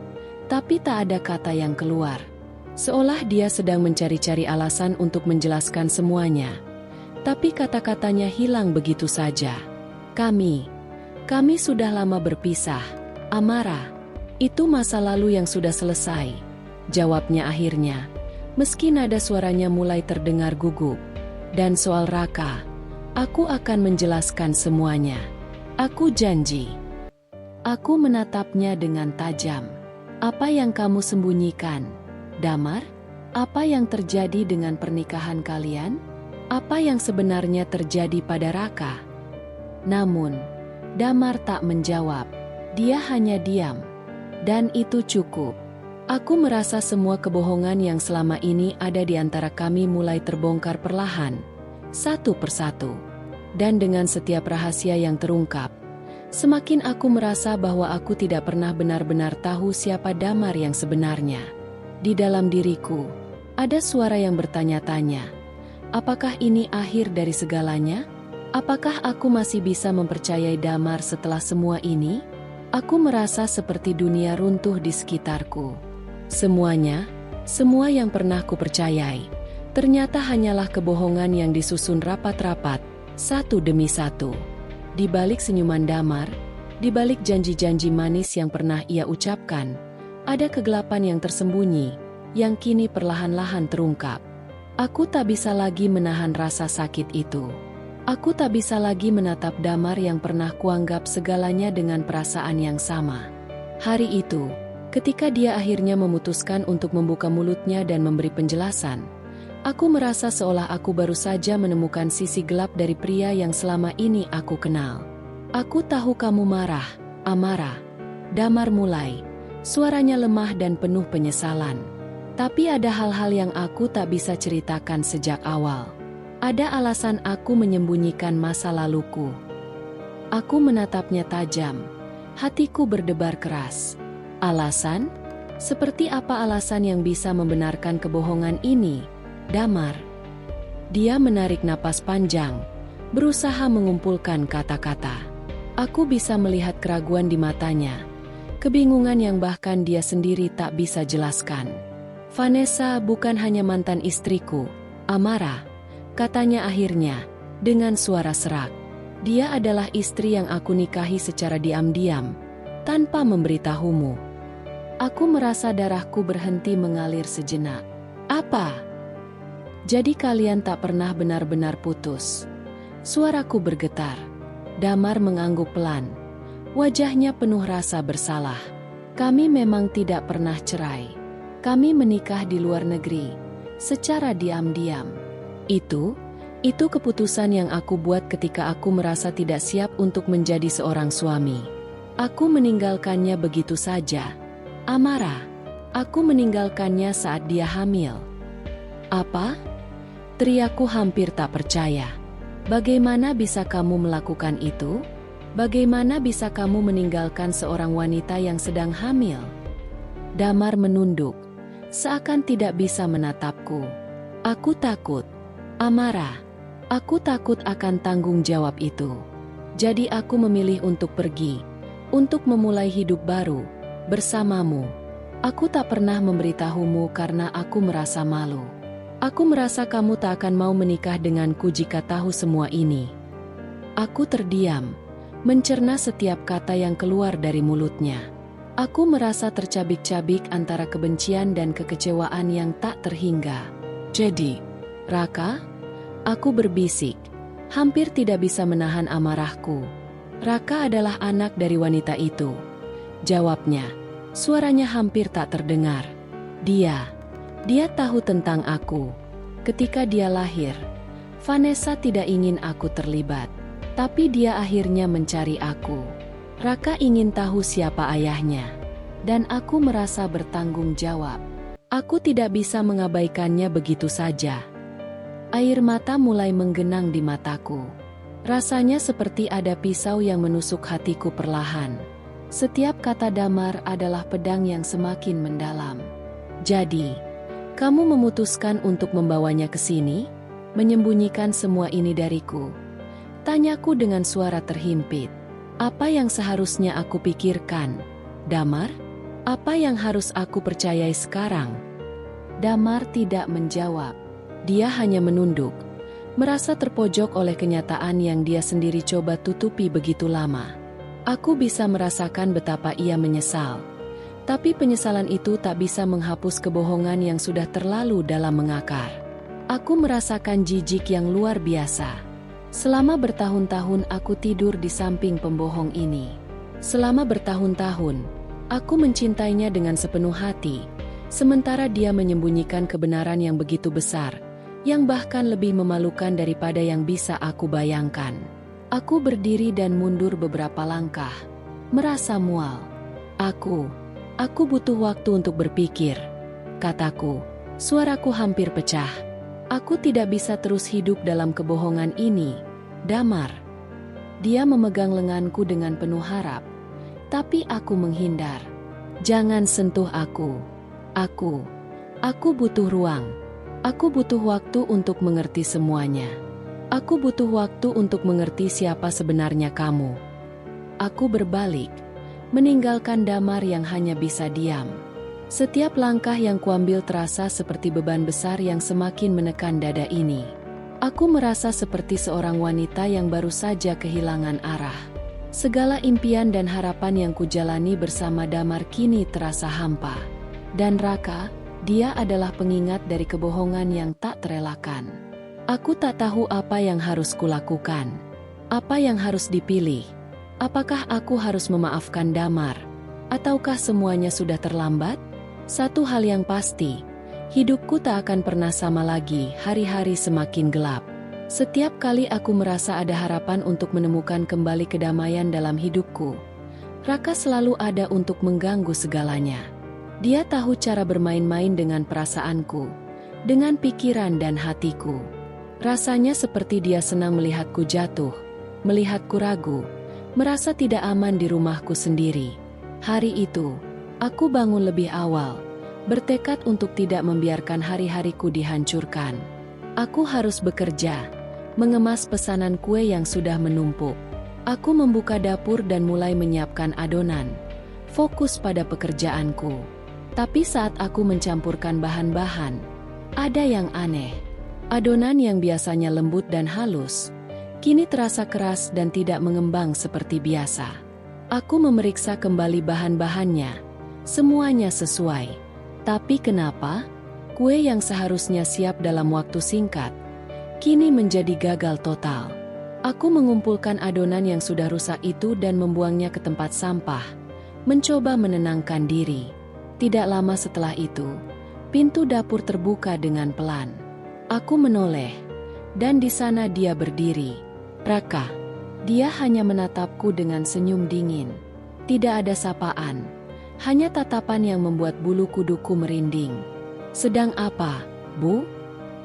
tapi tak ada kata yang keluar. Seolah dia sedang mencari-cari alasan untuk menjelaskan semuanya. Tapi kata-katanya hilang begitu saja. Kami sudah lama berpisah, Amara. Itu masa lalu yang sudah selesai," jawabnya akhirnya, meski nada suaranya mulai terdengar gugup. "Dan soal Raka, aku akan menjelaskan semuanya. Aku janji." Aku menatapnya dengan tajam. "Apa yang kamu sembunyikan, Damar? Apa yang terjadi dengan pernikahan kalian? Apa yang sebenarnya terjadi pada Raka?" Namun, Damar tak menjawab. Dia hanya diam. Dan itu cukup. Aku merasa semua kebohongan yang selama ini ada di antara kami mulai terbongkar perlahan, satu persatu. Dan dengan setiap rahasia yang terungkap, semakin aku merasa bahwa aku tidak pernah benar-benar tahu siapa Damar yang sebenarnya. Di dalam diriku, ada suara yang bertanya-tanya, apakah ini akhir dari segalanya? Apakah aku masih bisa mempercayai Damar setelah semua ini? Aku merasa seperti dunia runtuh di sekitarku. Semua yang pernah kupercayai, ternyata hanyalah kebohongan yang disusun rapat-rapat, satu demi satu. Di balik senyuman Damar, di balik janji-janji manis yang pernah ia ucapkan, ada kegelapan yang tersembunyi, yang kini perlahan-lahan terungkap. Aku tak bisa lagi menahan rasa sakit itu. Aku tak bisa lagi menatap Damar yang pernah kuanggap segalanya dengan perasaan yang sama. Hari itu, ketika dia akhirnya memutuskan untuk membuka mulutnya dan memberi penjelasan, aku merasa seolah aku baru saja menemukan sisi gelap dari pria yang selama ini aku kenal. "Aku tahu kamu marah, Amara." Damar mulai. Suaranya lemah dan penuh penyesalan. "Tapi ada hal-hal yang aku tak bisa ceritakan sejak awal. Ada alasan aku menyembunyikan masa laluku." Aku menatapnya tajam. Hatiku berdebar keras. "Alasan? Seperti apa alasan yang bisa membenarkan kebohongan ini, Damar?" Dia menarik napas panjang, berusaha mengumpulkan kata-kata. Aku bisa melihat keraguan di matanya, kebingungan yang bahkan dia sendiri tak bisa jelaskan. "Vanessa bukan hanya mantan istriku, Amara," katanya akhirnya, dengan suara serak. "Dia adalah istri yang aku nikahi secara diam-diam, tanpa memberitahumu." Aku merasa darahku berhenti mengalir sejenak. "Apa? Jadi kalian tak pernah benar-benar putus?" Suaraku bergetar. Damar mengangguk pelan. Wajahnya penuh rasa bersalah. "Kami memang tidak pernah cerai. Kami menikah di luar negeri, secara diam-diam. Itu keputusan yang aku buat ketika aku merasa tidak siap untuk menjadi seorang suami. Aku meninggalkannya begitu saja, Amara. Aku meninggalkannya saat dia hamil." "Apa?" teriakku hampir tak percaya. "Bagaimana bisa kamu melakukan itu? Bagaimana bisa kamu meninggalkan seorang wanita yang sedang hamil?" Damar menunduk, seakan tidak bisa menatapku. "Aku takut, Amara. Aku takut akan tanggung jawab itu. Jadi aku memilih untuk pergi. untuk memulai hidup baru bersamamu. Aku tak pernah memberitahumu karena aku merasa malu. Aku merasa kamu tak akan mau menikah denganku jika tahu semua ini. Aku terdiam, mencerna setiap kata yang keluar dari mulutnya. Aku merasa tercabik-cabik antara kebencian dan kekecewaan yang tak terhingga. Jadi, Raka? Aku berbisik, hampir tidak bisa menahan amarahku. Raka adalah anak dari wanita itu. Jawabnya, suaranya hampir tak terdengar. Dia tahu tentang aku. Ketika dia lahir, Vanessa tidak ingin aku terlibat. Tapi dia akhirnya mencari aku. Raka ingin tahu siapa ayahnya. Dan aku merasa bertanggung jawab. Aku tidak bisa mengabaikannya begitu saja. Air mata mulai menggenang di mataku. Rasanya seperti ada pisau yang menusuk hatiku perlahan. Setiap kata Damar adalah pedang yang semakin mendalam. Jadi, kamu memutuskan untuk membawanya ke sini? Menyembunyikan semua ini dariku? Tanyaku dengan suara terhimpit. Apa yang seharusnya aku pikirkan? Damar? Apa yang harus aku percayai sekarang? Damar tidak menjawab. Dia hanya menunduk, merasa terpojok oleh kenyataan yang dia sendiri coba tutupi begitu lama. Aku bisa merasakan betapa ia menyesal. Tapi penyesalan itu tak bisa menghapus kebohongan yang sudah terlalu dalam mengakar. Aku merasakan jijik yang luar biasa. Selama bertahun-tahun aku tidur di samping pembohong ini. Selama bertahun-tahun, aku mencintainya dengan sepenuh hati, sementara dia menyembunyikan kebenaran yang begitu besar, yang bahkan lebih memalukan daripada yang bisa aku bayangkan. Aku berdiri dan mundur beberapa langkah, merasa mual. Aku butuh waktu untuk berpikir, kataku. Suaraku hampir pecah. Aku tidak bisa terus hidup dalam kebohongan ini, Damar. Dia memegang lenganku dengan penuh harap, tapi aku menghindar. Jangan sentuh aku. Aku butuh ruang. Aku butuh waktu untuk mengerti semuanya. Aku butuh waktu untuk mengerti siapa sebenarnya kamu. Aku berbalik, meninggalkan Damar yang hanya bisa diam. Setiap langkah yang kuambil terasa seperti beban besar yang semakin menekan dada ini. Aku merasa seperti seorang wanita yang baru saja kehilangan arah. Segala impian dan harapan yang kujalani bersama Damar kini terasa hampa. Dan Raka, dia adalah pengingat dari kebohongan yang tak terelakkan. Aku tak tahu apa yang harus kulakukan. Apa yang harus dipilih? Apakah aku harus memaafkan Damar? Ataukah semuanya sudah terlambat? Satu hal yang pasti, hidupku tak akan pernah sama lagi. Hari-hari semakin gelap. Setiap kali aku merasa ada harapan untuk menemukan kembali kedamaian dalam hidupku, Raka selalu ada untuk mengganggu segalanya. Dia tahu cara bermain-main dengan perasaanku, dengan pikiran dan hatiku. Rasanya seperti dia senang melihatku jatuh, melihatku ragu, merasa tidak aman di rumahku sendiri. Hari itu, aku bangun lebih awal, bertekad untuk tidak membiarkan hari-hariku dihancurkan. Aku harus bekerja, mengemas pesanan kue yang sudah menumpuk. Aku membuka dapur dan mulai menyiapkan adonan, fokus pada pekerjaanku. Tapi saat aku mencampurkan bahan-bahan, ada yang aneh. Adonan yang biasanya lembut dan halus, kini terasa keras dan tidak mengembang seperti biasa. Aku memeriksa kembali bahan-bahannya, semuanya sesuai. Tapi kenapa? Kue yang seharusnya siap dalam waktu singkat, kini menjadi gagal total. Aku mengumpulkan adonan yang sudah rusak itu dan membuangnya ke tempat sampah, mencoba menenangkan diri. Tidak lama setelah itu, pintu dapur terbuka dengan pelan. Aku menoleh, dan di sana dia berdiri. Raka. Dia hanya menatapku dengan senyum dingin. Tidak ada sapaan, hanya tatapan yang membuat bulu kuduku merinding. "Sedang apa, Bu?"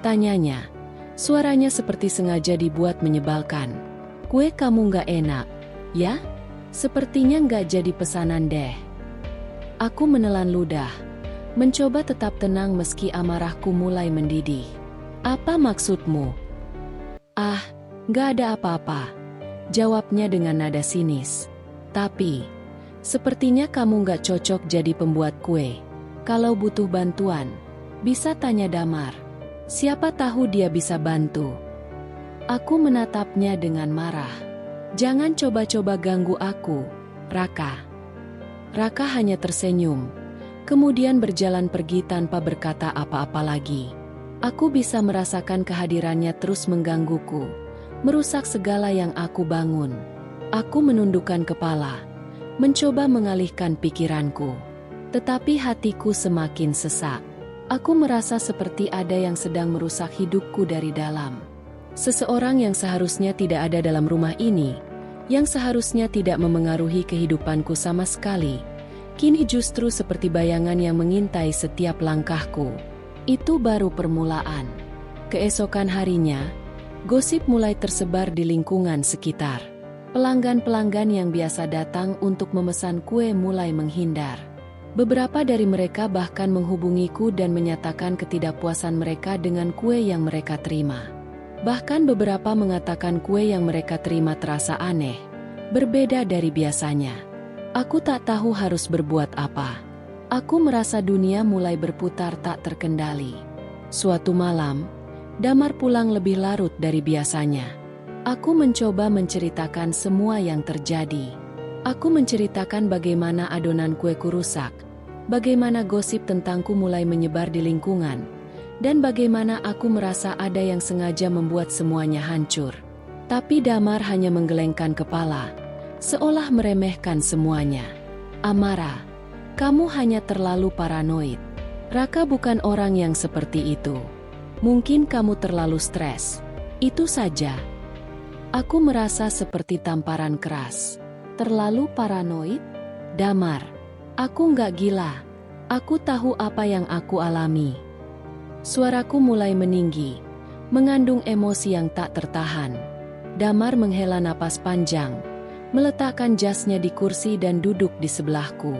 tanyanya. Suaranya seperti sengaja dibuat menyebalkan. "Kue kamu nggak enak, ya? Sepertinya nggak jadi pesanan deh." Aku menelan ludah, mencoba tetap tenang meski amarahku mulai mendidih. "Apa maksudmu?" Nggak ada apa-apa," jawabnya dengan nada sinis. Tapi, Sepertinya kamu gak cocok jadi pembuat kue. Kalau butuh bantuan, bisa tanya Damar. Siapa tahu dia bisa bantu. Aku menatapnya dengan marah. Jangan coba-coba ganggu aku, Raka. Raka hanya tersenyum, kemudian berjalan pergi tanpa berkata apa-apa lagi. Aku bisa merasakan kehadirannya terus menggangguku, merusak segala yang aku bangun. Aku menundukkan kepala, mencoba mengalihkan pikiranku. Tetapi hatiku semakin sesak. Aku merasa seperti ada yang sedang merusak hidupku dari dalam. Seseorang yang seharusnya tidak ada dalam rumah ini, yang seharusnya tidak memengaruhi kehidupanku sama sekali, kini justru seperti bayangan yang mengintai setiap langkahku. Itu baru permulaan. Keesokan harinya, gosip mulai tersebar di lingkungan sekitar. Pelanggan-pelanggan yang biasa datang untuk memesan kue mulai menghindar. Beberapa dari mereka bahkan menghubungiku dan menyatakan ketidakpuasan mereka dengan kue yang mereka terima. Bahkan beberapa mengatakan kue yang mereka terima terasa aneh, berbeda dari biasanya. Aku tak tahu harus berbuat apa. Aku merasa dunia mulai berputar tak terkendali. Suatu malam, Damar pulang lebih larut dari biasanya. Aku mencoba menceritakan semua yang terjadi. Aku menceritakan bagaimana adonan kueku rusak, bagaimana gosip tentangku mulai menyebar di lingkungan, dan bagaimana aku merasa ada yang sengaja membuat semuanya hancur. Tapi Damar hanya menggelengkan kepala, seolah meremehkan semuanya. Amara, kamu hanya terlalu paranoid. Raka bukan orang yang seperti itu. Mungkin kamu terlalu stres. Itu saja. Aku merasa seperti tamparan keras. Terlalu paranoid? Damar, aku nggak gila. Aku tahu apa yang aku alami. Suaraku mulai meninggi, mengandung emosi yang tak tertahan. Damar menghela napas panjang, meletakkan jasnya di kursi dan duduk di sebelahku.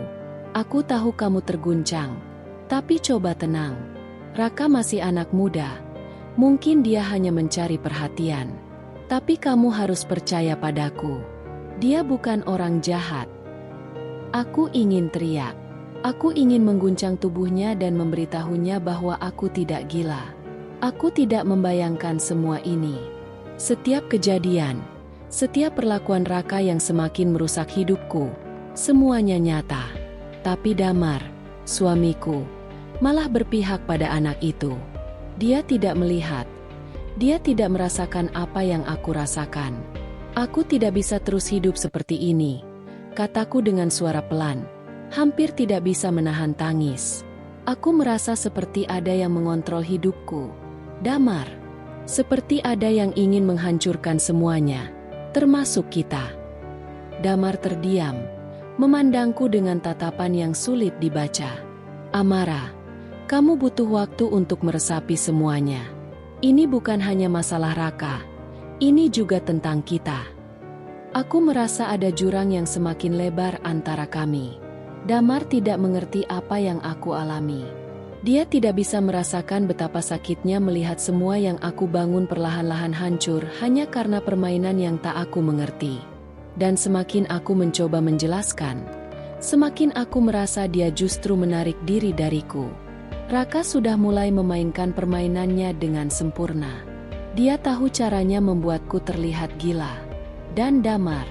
Aku tahu kamu terguncang, tapi coba tenang. Raka masih anak muda. Mungkin dia hanya mencari perhatian. Tapi kamu harus percaya padaku. Dia bukan orang jahat. Aku ingin teriak. Aku ingin mengguncang tubuhnya dan memberitahunya bahwa aku tidak gila. Aku tidak membayangkan semua ini. Setiap kejadian, setiap perlakuan Raka yang semakin merusak hidupku, semuanya nyata. Tapi Damar, suamiku, malah berpihak pada anak itu. Dia tidak melihat. Dia tidak merasakan apa yang aku rasakan. Aku tidak bisa terus hidup seperti ini, kataku dengan suara pelan, hampir tidak bisa menahan tangis. Aku merasa seperti ada yang mengontrol hidupku. Damar, seperti ada yang ingin menghancurkan semuanya, termasuk kita. Damar terdiam, memandangku dengan tatapan yang sulit dibaca. Amara, kamu butuh waktu untuk meresapi semuanya. Ini bukan hanya masalah Raka, ini juga tentang kita. Aku merasa ada jurang yang semakin lebar antara kami. Damar tidak mengerti apa yang aku alami. Dia tidak bisa merasakan betapa sakitnya melihat semua yang aku bangun perlahan-lahan hancur hanya karena permainan yang tak aku mengerti. Dan semakin aku mencoba menjelaskan, semakin aku merasa dia justru menarik diri dariku. Raka sudah mulai memainkan permainannya dengan sempurna. Dia tahu caranya membuatku terlihat gila. Dan Damar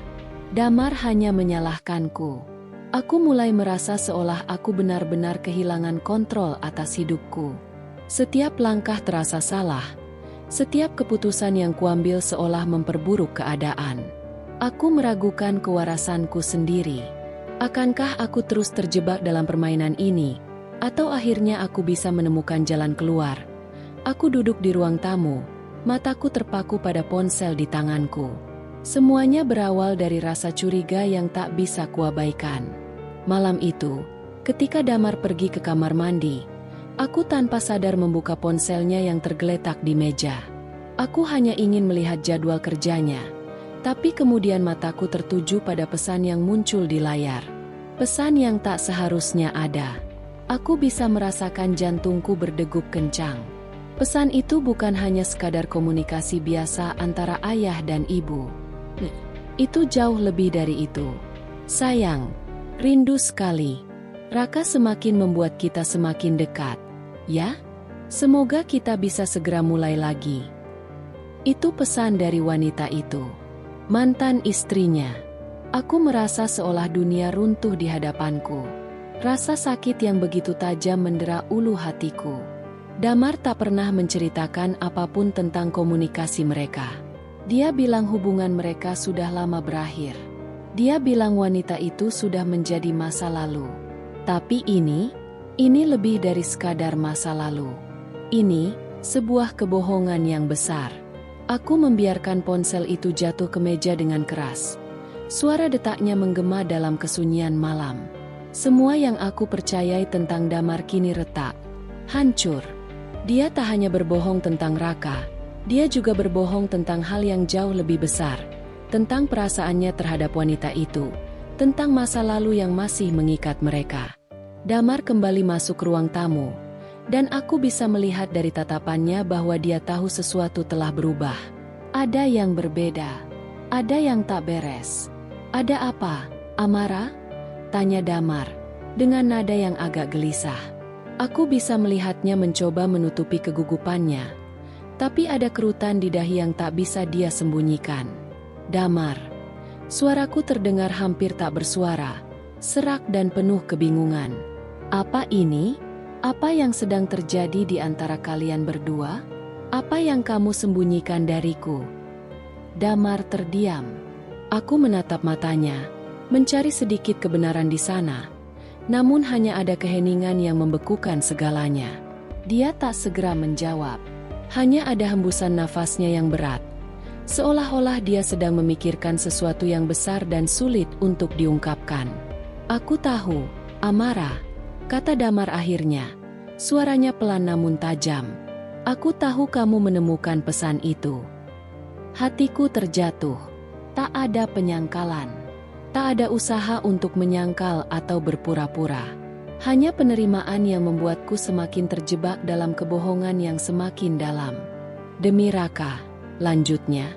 hanya menyalahkanku. Aku mulai merasa seolah aku benar-benar kehilangan kontrol atas hidupku. Setiap langkah terasa salah. Setiap keputusan yang kuambil seolah memperburuk keadaan. Aku meragukan kewarasanku sendiri. Akankah aku terus terjebak dalam permainan ini? Atau akhirnya aku bisa menemukan jalan keluar? Aku duduk di ruang tamu, mataku terpaku pada ponsel di tanganku. Semuanya berawal dari rasa curiga yang tak bisa kuabaikan. Malam itu, ketika Damar pergi ke kamar mandi, aku tanpa sadar membuka ponselnya yang tergeletak di meja. Aku hanya ingin melihat jadwal kerjanya, tapi kemudian mataku tertuju pada pesan yang muncul di layar. Pesan yang tak seharusnya ada. Aku bisa merasakan jantungku berdegup kencang. Pesan itu bukan hanya sekadar komunikasi biasa antara ayah dan ibu. Itu jauh lebih dari itu. Sayang, Rindu sekali. Raka semakin membuat kita semakin dekat. Ya? Semoga kita bisa segera mulai lagi. Itu pesan dari wanita itu. Mantan istrinya. Aku merasa seolah dunia runtuh di hadapanku. Rasa sakit yang begitu tajam mendera ulu hatiku. Damar tak pernah menceritakan apapun tentang komunikasi mereka. Dia bilang hubungan mereka sudah lama berakhir. Dia bilang wanita itu sudah menjadi masa lalu. Tapi ini lebih dari sekadar masa lalu. Ini sebuah kebohongan yang besar. Aku membiarkan ponsel itu jatuh ke meja dengan keras. Suara detaknya menggema dalam kesunyian malam. Semua yang aku percayai tentang Damar kini retak, hancur. Dia tak hanya berbohong tentang Raka, dia juga berbohong tentang hal yang jauh lebih besar, tentang perasaannya terhadap wanita itu, tentang masa lalu yang masih mengikat mereka. Damar kembali masuk ruang tamu, dan aku bisa melihat dari tatapannya bahwa dia tahu sesuatu telah berubah. Ada yang berbeda, ada yang tak beres. Ada apa, Amara? Tanya Damar, dengan nada yang agak gelisah. Aku bisa melihatnya mencoba menutupi kegugupannya, tapi ada kerutan di dahi yang tak bisa dia sembunyikan. Damar. Suaraku terdengar hampir tak bersuara, serak dan penuh kebingungan. Apa ini? Apa yang sedang terjadi di antara kalian berdua? Apa yang kamu sembunyikan dariku? Damar terdiam. Aku menatap matanya, mencari sedikit kebenaran di sana. Namun hanya ada keheningan yang membekukan segalanya. Dia tak segera menjawab. Hanya ada hembusan nafasnya yang berat. Seolah-olah dia sedang memikirkan sesuatu yang besar dan sulit untuk diungkapkan. Aku tahu, Amara, kata Damar akhirnya. Suaranya pelan namun tajam. Aku tahu kamu menemukan pesan itu. Hatiku terjatuh. Tak ada penyangkalan. Tak ada usaha untuk menyangkal atau berpura-pura. Hanya penerimaan yang membuatku semakin terjebak dalam kebohongan yang semakin dalam. Demi Raka, lanjutnya,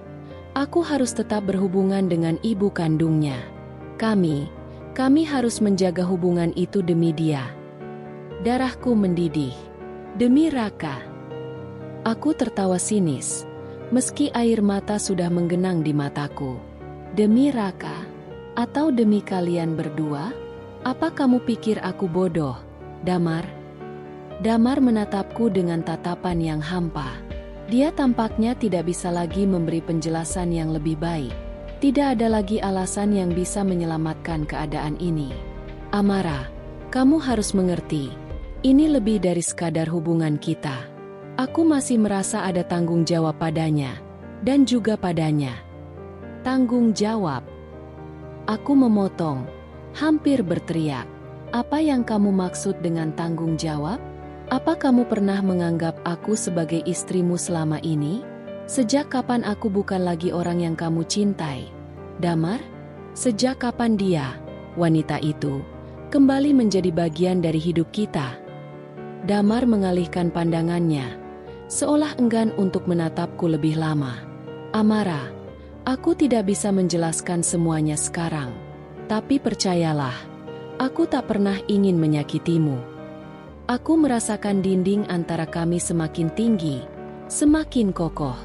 aku harus tetap berhubungan dengan ibu kandungnya. Kami harus menjaga hubungan itu demi dia. Darahku mendidih. Demi Raka. Aku tertawa sinis, meski air mata sudah menggenang di mataku. Demi Raka. Atau demi kalian berdua? Apa kamu pikir aku bodoh, Damar? Damar menatapku dengan tatapan yang hampa. Dia tampaknya tidak bisa lagi memberi penjelasan yang lebih baik. Tidak ada lagi alasan yang bisa menyelamatkan keadaan ini. Amara, kamu harus mengerti. Ini lebih dari sekadar hubungan kita. Aku masih merasa ada tanggung jawab padanya. Dan juga padanya. Tanggung jawab. Aku memotong, hampir berteriak. Apa yang kamu maksud dengan tanggung jawab? Apa kamu pernah menganggap aku sebagai istrimu selama ini? Sejak kapan aku bukan lagi orang yang kamu cintai? Damar? Sejak kapan dia, wanita itu, kembali menjadi bagian dari hidup kita? Damar mengalihkan pandangannya, seolah enggan untuk menatapku lebih lama. Amara, aku tidak bisa menjelaskan semuanya sekarang. Tapi percayalah, aku tak pernah ingin menyakitimu. Aku merasakan dinding antara kami semakin tinggi, semakin kokoh.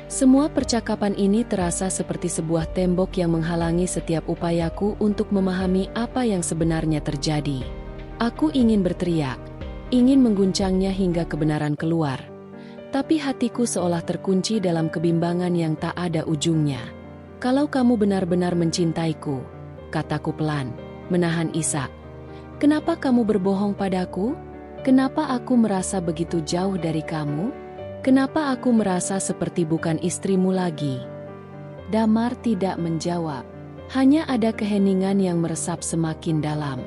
Semua percakapan ini terasa seperti sebuah tembok yang menghalangi setiap upayaku untuk memahami apa yang sebenarnya terjadi. Aku ingin berteriak, ingin mengguncangnya hingga kebenaran keluar. Tapi hatiku seolah terkunci dalam kebimbangan yang tak ada ujungnya. Kalau kamu benar-benar mencintaiku, kataku pelan, menahan isak. Kenapa kamu berbohong padaku? Kenapa aku merasa begitu jauh dari kamu? Kenapa aku merasa seperti bukan istrimu lagi? Damar tidak menjawab. Hanya ada keheningan yang meresap semakin dalam.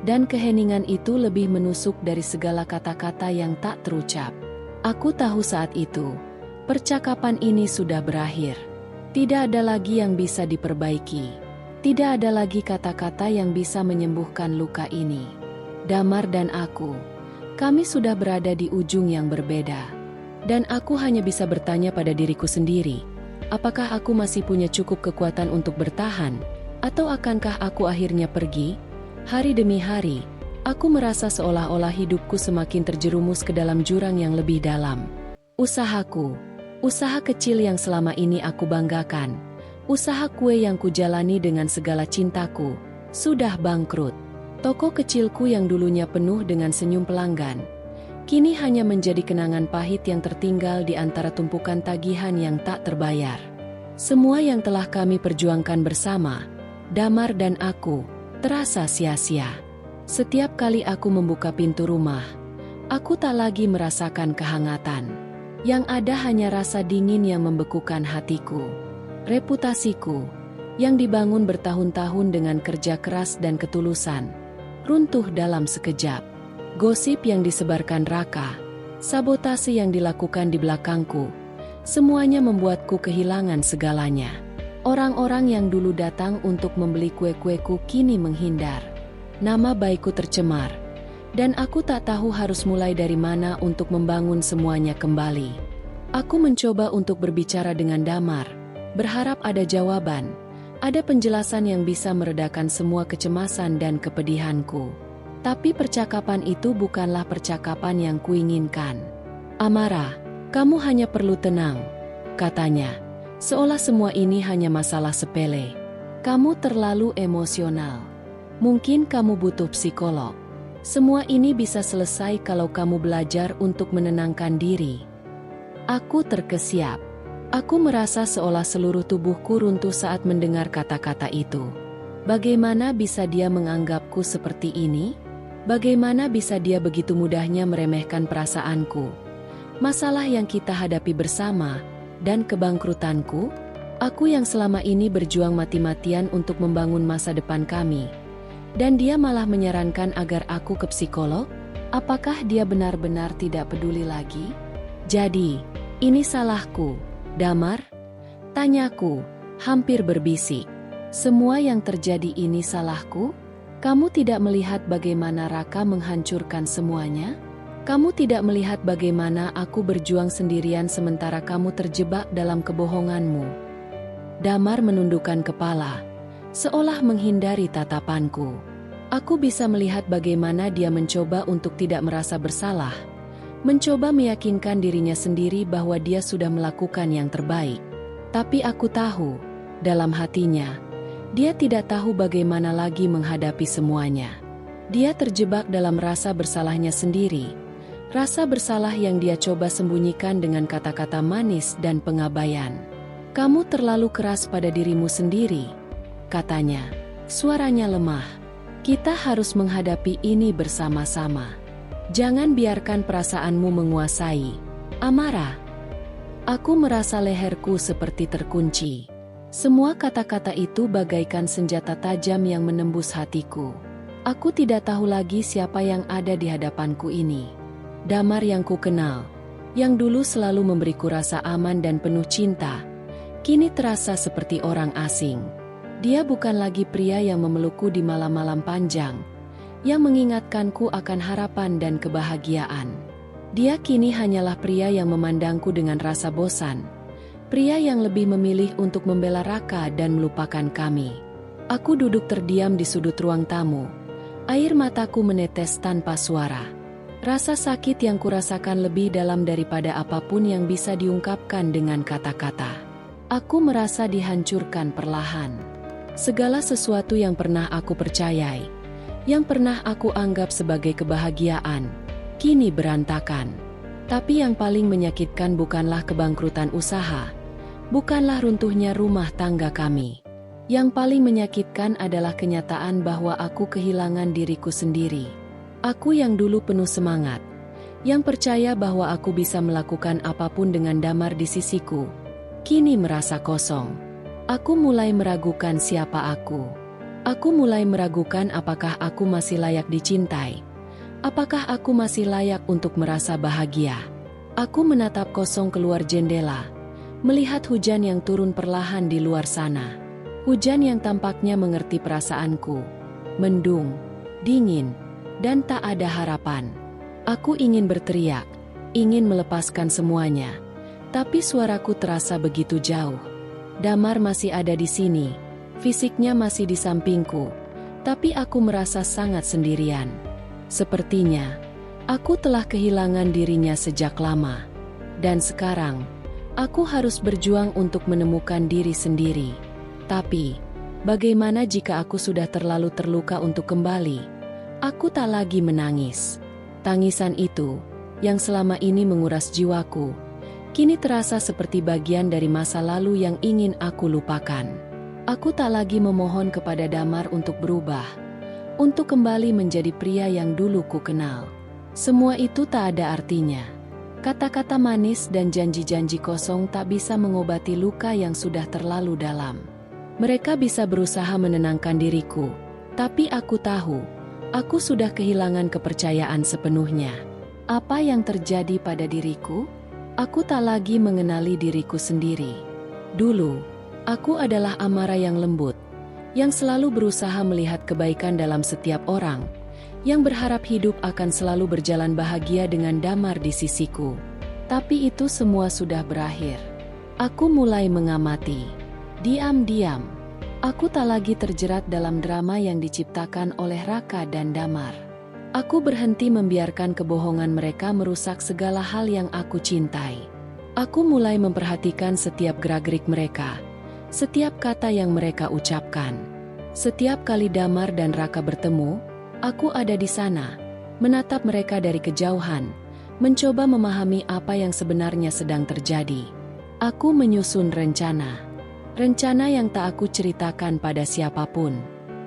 Dan keheningan itu lebih menusuk dari segala kata-kata yang tak terucap. Aku tahu saat itu, percakapan ini sudah berakhir. Tidak ada lagi yang bisa diperbaiki. Tidak ada lagi kata-kata yang bisa menyembuhkan luka ini. Damar dan aku, kami sudah berada di ujung yang berbeda. Dan aku hanya bisa bertanya pada diriku sendiri, apakah aku masih punya cukup kekuatan untuk bertahan, atau akankah aku akhirnya pergi? Hari demi hari, aku merasa seolah-olah hidupku semakin terjerumus ke dalam jurang yang lebih dalam. Usahaku, usaha kecil yang selama ini aku banggakan, usaha kue yang kujalani dengan segala cintaku, sudah bangkrut. Toko kecilku yang dulunya penuh dengan senyum pelanggan, kini hanya menjadi kenangan pahit yang tertinggal di antara tumpukan tagihan yang tak terbayar. Semua yang telah kami perjuangkan bersama, Damar dan aku, terasa sia-sia. Setiap kali aku membuka pintu rumah, aku tak lagi merasakan kehangatan. Yang ada hanya rasa dingin yang membekukan hatiku. Reputasiku, yang dibangun bertahun-tahun dengan kerja keras dan ketulusan, runtuh dalam sekejap. Gosip yang disebarkan Raka, sabotase yang dilakukan di belakangku, semuanya membuatku kehilangan segalanya. Orang-orang yang dulu datang untuk membeli kue-kueku kini menghindar. Nama baikku tercemar, dan aku tak tahu harus mulai dari mana untuk membangun semuanya kembali. Aku mencoba untuk berbicara dengan Damar, berharap ada jawaban, ada penjelasan yang bisa meredakan semua kecemasan dan kepedihanku. Tapi percakapan itu bukanlah percakapan yang kuinginkan. "Amara, kamu hanya perlu tenang," katanya. Seolah semua ini hanya masalah sepele. "Kamu terlalu emosional. Mungkin kamu butuh psikolog. Semua ini bisa selesai kalau kamu belajar untuk menenangkan diri." Aku terkesiap. Aku merasa seolah seluruh tubuhku runtuh saat mendengar kata-kata itu. Bagaimana bisa dia menganggapku seperti ini? Bagaimana bisa dia begitu mudahnya meremehkan perasaanku? Masalah yang kita hadapi bersama, dan kebangkrutanku, aku yang selama ini berjuang mati-matian untuk membangun masa depan kami. Dan dia malah menyarankan agar aku ke psikolog? Apakah dia benar-benar tidak peduli lagi? "Jadi, ini salahku, Damar?" tanyaku, hampir berbisik. "Semua yang terjadi ini salahku? Kamu tidak melihat bagaimana Raka menghancurkan semuanya? Kamu tidak melihat bagaimana aku berjuang sendirian sementara kamu terjebak dalam kebohonganmu?" Damar menundukkan kepala, seolah menghindari tatapanku. Aku bisa melihat bagaimana dia mencoba untuk tidak merasa bersalah, mencoba meyakinkan dirinya sendiri bahwa dia sudah melakukan yang terbaik. Tapi aku tahu, dalam hatinya, dia tidak tahu bagaimana lagi menghadapi semuanya. Dia terjebak dalam rasa bersalahnya sendiri. Rasa bersalah yang dia coba sembunyikan dengan kata-kata manis dan pengabaian. "Kamu terlalu keras pada dirimu sendiri," katanya. Suaranya lemah. "Kita harus menghadapi ini bersama-sama. Jangan biarkan perasaanmu menguasai, Amara." Aku merasa leherku seperti terkunci. Semua kata-kata itu bagaikan senjata tajam yang menembus hatiku. Aku tidak tahu lagi siapa yang ada di hadapanku ini. Damar yang ku kenal, yang dulu selalu memberiku rasa aman dan penuh cinta, kini terasa seperti orang asing. Dia bukan lagi pria yang memelukku di malam-malam panjang, yang mengingatkanku akan harapan dan kebahagiaan. Dia kini hanyalah pria yang memandangku dengan rasa bosan, pria yang lebih memilih untuk membela Raka dan melupakan kami. Aku duduk terdiam di sudut ruang tamu, air mataku menetes tanpa suara. Rasa sakit yang kurasakan lebih dalam daripada apapun yang bisa diungkapkan dengan kata-kata. Aku merasa dihancurkan perlahan. Segala sesuatu yang pernah aku percayai, yang pernah aku anggap sebagai kebahagiaan, kini berantakan. Tapi yang paling menyakitkan bukanlah kebangkrutan usaha, bukanlah runtuhnya rumah tangga kami. Yang paling menyakitkan adalah kenyataan bahwa aku kehilangan diriku sendiri. Aku yang dulu penuh semangat, yang percaya bahwa aku bisa melakukan apapun dengan Damar di sisiku, kini merasa kosong. Aku mulai meragukan siapa aku. Aku mulai meragukan apakah aku masih layak dicintai. Apakah aku masih layak untuk merasa bahagia. Aku menatap kosong keluar jendela, melihat hujan yang turun perlahan di luar sana. Hujan yang tampaknya mengerti perasaanku. Mendung, dingin, dan tak ada harapan. Aku ingin berteriak, ingin melepaskan semuanya, tapi suaraku terasa begitu jauh. Damar masih ada di sini, fisiknya masih di sampingku, Tapi aku merasa sangat sendirian. Sepertinya, aku telah kehilangan dirinya sejak lama. Dan sekarang, aku harus berjuang untuk menemukan diri sendiri. Tapi, bagaimana jika aku sudah terlalu terluka untuk kembali? Aku tak lagi menangis. Tangisan itu, yang selama ini menguras jiwaku, kini terasa seperti bagian dari masa lalu yang ingin aku lupakan. Aku tak lagi memohon kepada Damar untuk berubah, untuk kembali menjadi pria yang dulu ku kenal. Semua itu tak ada artinya. Kata-kata manis dan janji-janji kosong tak bisa mengobati luka yang sudah terlalu dalam. Mereka bisa berusaha menenangkan diriku, tapi aku tahu, aku sudah kehilangan kepercayaan sepenuhnya. Apa yang terjadi pada diriku? Aku tak lagi mengenali diriku sendiri. Dulu, aku adalah Amara yang lembut, yang selalu berusaha melihat kebaikan dalam setiap orang, yang berharap hidup akan selalu berjalan bahagia dengan Damar di sisiku. Tapi itu semua sudah berakhir. Aku mulai mengamati. Diam-diam, aku tak lagi terjerat dalam drama yang diciptakan oleh Raka dan Damar. Aku berhenti membiarkan kebohongan mereka merusak segala hal yang aku cintai. Aku mulai memperhatikan setiap gerak-gerik mereka, setiap kata yang mereka ucapkan. Setiap kali Damar dan Raka bertemu, aku ada di sana, menatap mereka dari kejauhan, mencoba memahami apa yang sebenarnya sedang terjadi. Aku menyusun rencana. Rencana yang tak aku ceritakan pada siapapun.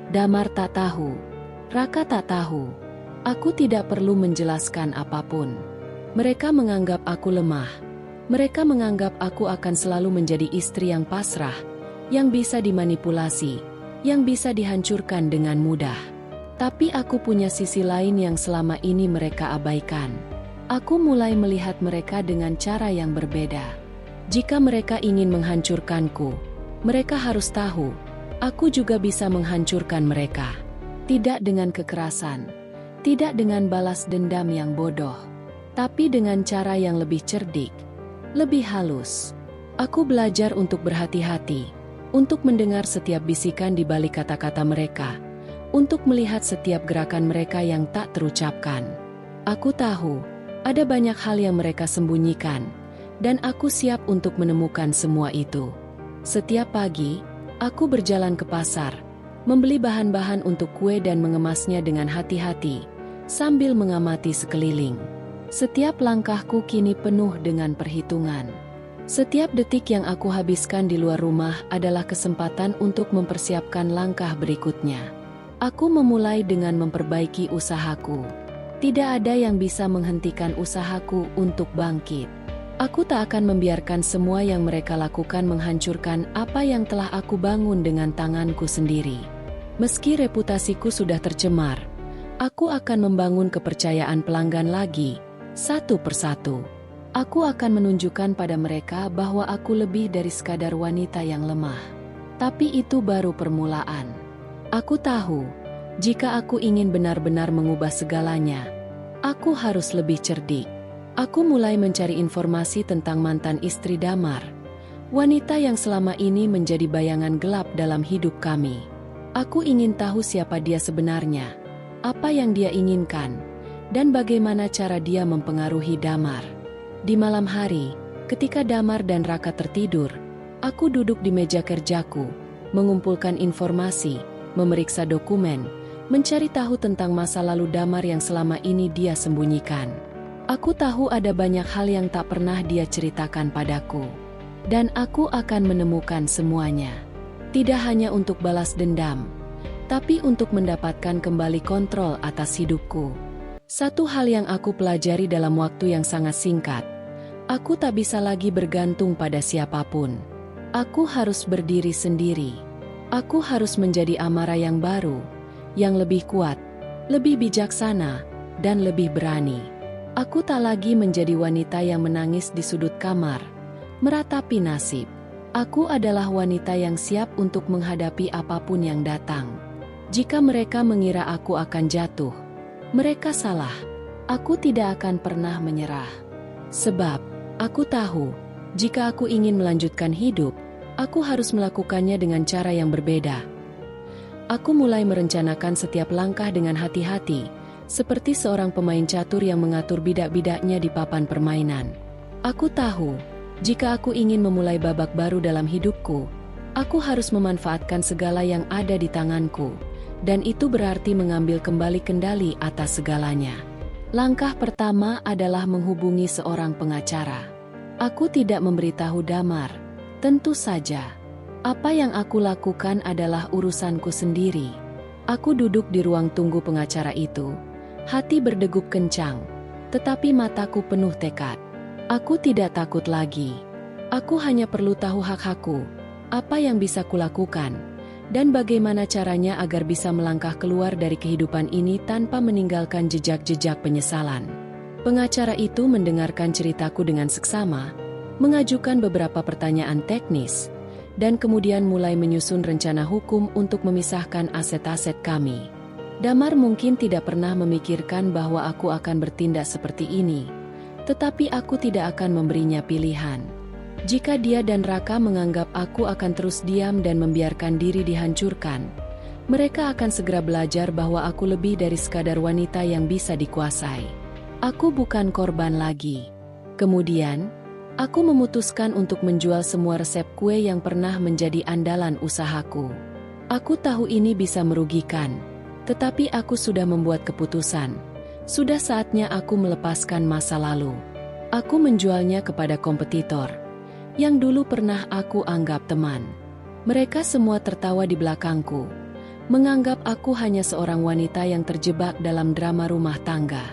Damar tak tahu. Raka tak tahu. Aku tidak perlu menjelaskan apapun. Mereka menganggap aku lemah. Mereka menganggap aku akan selalu menjadi istri yang pasrah, yang bisa dimanipulasi, yang bisa dihancurkan dengan mudah. Tapi aku punya sisi lain yang selama ini mereka abaikan. Aku mulai melihat mereka dengan cara yang berbeda. Jika mereka ingin menghancurkanku, mereka harus tahu, aku juga bisa menghancurkan mereka. Tidak dengan kekerasan. Tidak dengan balas dendam yang bodoh, tapi dengan cara yang lebih cerdik, lebih halus. Aku belajar untuk berhati-hati, untuk mendengar setiap bisikan di balik kata-kata mereka, untuk melihat setiap gerakan mereka yang tak terucapkan. Aku tahu, ada banyak hal yang mereka sembunyikan, dan aku siap untuk menemukan semua itu. Setiap pagi, aku berjalan ke pasar, membeli bahan-bahan untuk kue dan mengemasnya dengan hati-hati, sambil mengamati sekeliling. Setiap langkahku kini penuh dengan perhitungan. Setiap detik yang aku habiskan di luar rumah adalah kesempatan untuk mempersiapkan langkah berikutnya. Aku memulai dengan memperbaiki usahaku. Tidak ada yang bisa menghentikan usahaku untuk bangkit. Aku tak akan membiarkan semua yang mereka lakukan menghancurkan apa yang telah aku bangun dengan tanganku sendiri. Meski reputasiku sudah tercemar, aku akan membangun kepercayaan pelanggan lagi, satu persatu. Aku akan menunjukkan pada mereka bahwa aku lebih dari sekadar wanita yang lemah. Tapi itu baru permulaan. Aku tahu, jika aku ingin benar-benar mengubah segalanya, aku harus lebih cerdik. Aku mulai mencari informasi tentang mantan istri Damar, wanita yang selama ini menjadi bayangan gelap dalam hidup kami. Aku ingin tahu siapa dia sebenarnya, apa yang dia inginkan, dan bagaimana cara dia mempengaruhi Damar. Di malam hari, ketika Damar dan Raka tertidur, aku duduk di meja kerjaku, mengumpulkan informasi, memeriksa dokumen, mencari tahu tentang masa lalu Damar yang selama ini dia sembunyikan. Aku tahu ada banyak hal yang tak pernah dia ceritakan padaku. Dan aku akan menemukan semuanya. Tidak hanya untuk balas dendam, tapi untuk mendapatkan kembali kontrol atas hidupku. Satu hal yang aku pelajari dalam waktu yang sangat singkat, aku tak bisa lagi bergantung pada siapapun. Aku harus berdiri sendiri. Aku harus menjadi Amara yang baru, yang lebih kuat, lebih bijaksana, dan lebih berani. Aku tak lagi menjadi wanita yang menangis di sudut kamar, meratapi nasib. Aku adalah wanita yang siap untuk menghadapi apapun yang datang. Jika mereka mengira aku akan jatuh, mereka salah. Aku tidak akan pernah menyerah. Sebab, aku tahu, jika aku ingin melanjutkan hidup, aku harus melakukannya dengan cara yang berbeda. Aku mulai merencanakan setiap langkah dengan hati-hati, seperti seorang pemain catur yang mengatur bidak-bidaknya di papan permainan. Aku tahu, jika aku ingin memulai babak baru dalam hidupku, aku harus memanfaatkan segala yang ada di tanganku, dan itu berarti mengambil kembali kendali atas segalanya. Langkah pertama adalah menghubungi seorang pengacara. Aku tidak memberitahu Damar, tentu saja. Apa yang aku lakukan adalah urusanku sendiri. Aku duduk di ruang tunggu pengacara itu, hati berdegup kencang, tetapi mataku penuh tekad. Aku tidak takut lagi. Aku hanya perlu tahu hak-hakku, apa yang bisa kulakukan, dan bagaimana caranya agar bisa melangkah keluar dari kehidupan ini tanpa meninggalkan jejak-jejak penyesalan. Pengacara itu mendengarkan ceritaku dengan seksama, mengajukan beberapa pertanyaan teknis, dan kemudian mulai menyusun rencana hukum untuk memisahkan aset-aset kami. Damar mungkin tidak pernah memikirkan bahwa aku akan bertindak seperti ini, tetapi aku tidak akan memberinya pilihan. Jika dia dan Raka menganggap aku akan terus diam dan membiarkan diri dihancurkan, mereka akan segera belajar bahwa aku lebih dari sekadar wanita yang bisa dikuasai. Aku bukan korban lagi. Kemudian, aku memutuskan untuk menjual semua resep kue yang pernah menjadi andalan usahaku. Aku tahu ini bisa merugikan, tetapi aku sudah membuat keputusan. Sudah saatnya aku melepaskan masa lalu. Aku menjualnya kepada kompetitor yang dulu pernah aku anggap teman. Mereka semua tertawa di belakangku, menganggap aku hanya seorang wanita yang terjebak dalam drama rumah tangga.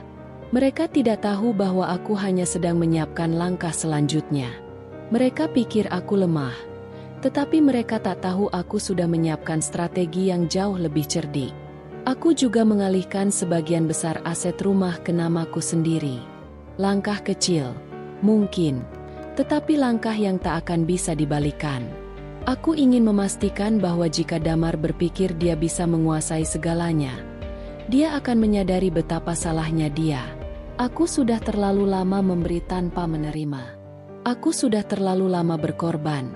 Mereka tidak tahu bahwa aku hanya sedang menyiapkan langkah selanjutnya. Mereka pikir aku lemah, tetapi mereka tak tahu aku sudah menyiapkan strategi yang jauh lebih cerdik. Aku juga mengalihkan sebagian besar aset rumah ke namaku sendiri. Langkah kecil, mungkin, tetapi langkah yang tak akan bisa dibalikan. Aku ingin memastikan bahwa jika Damar berpikir dia bisa menguasai segalanya, dia akan menyadari betapa salahnya dia. Aku sudah terlalu lama memberi tanpa menerima. Aku sudah terlalu lama berkorban,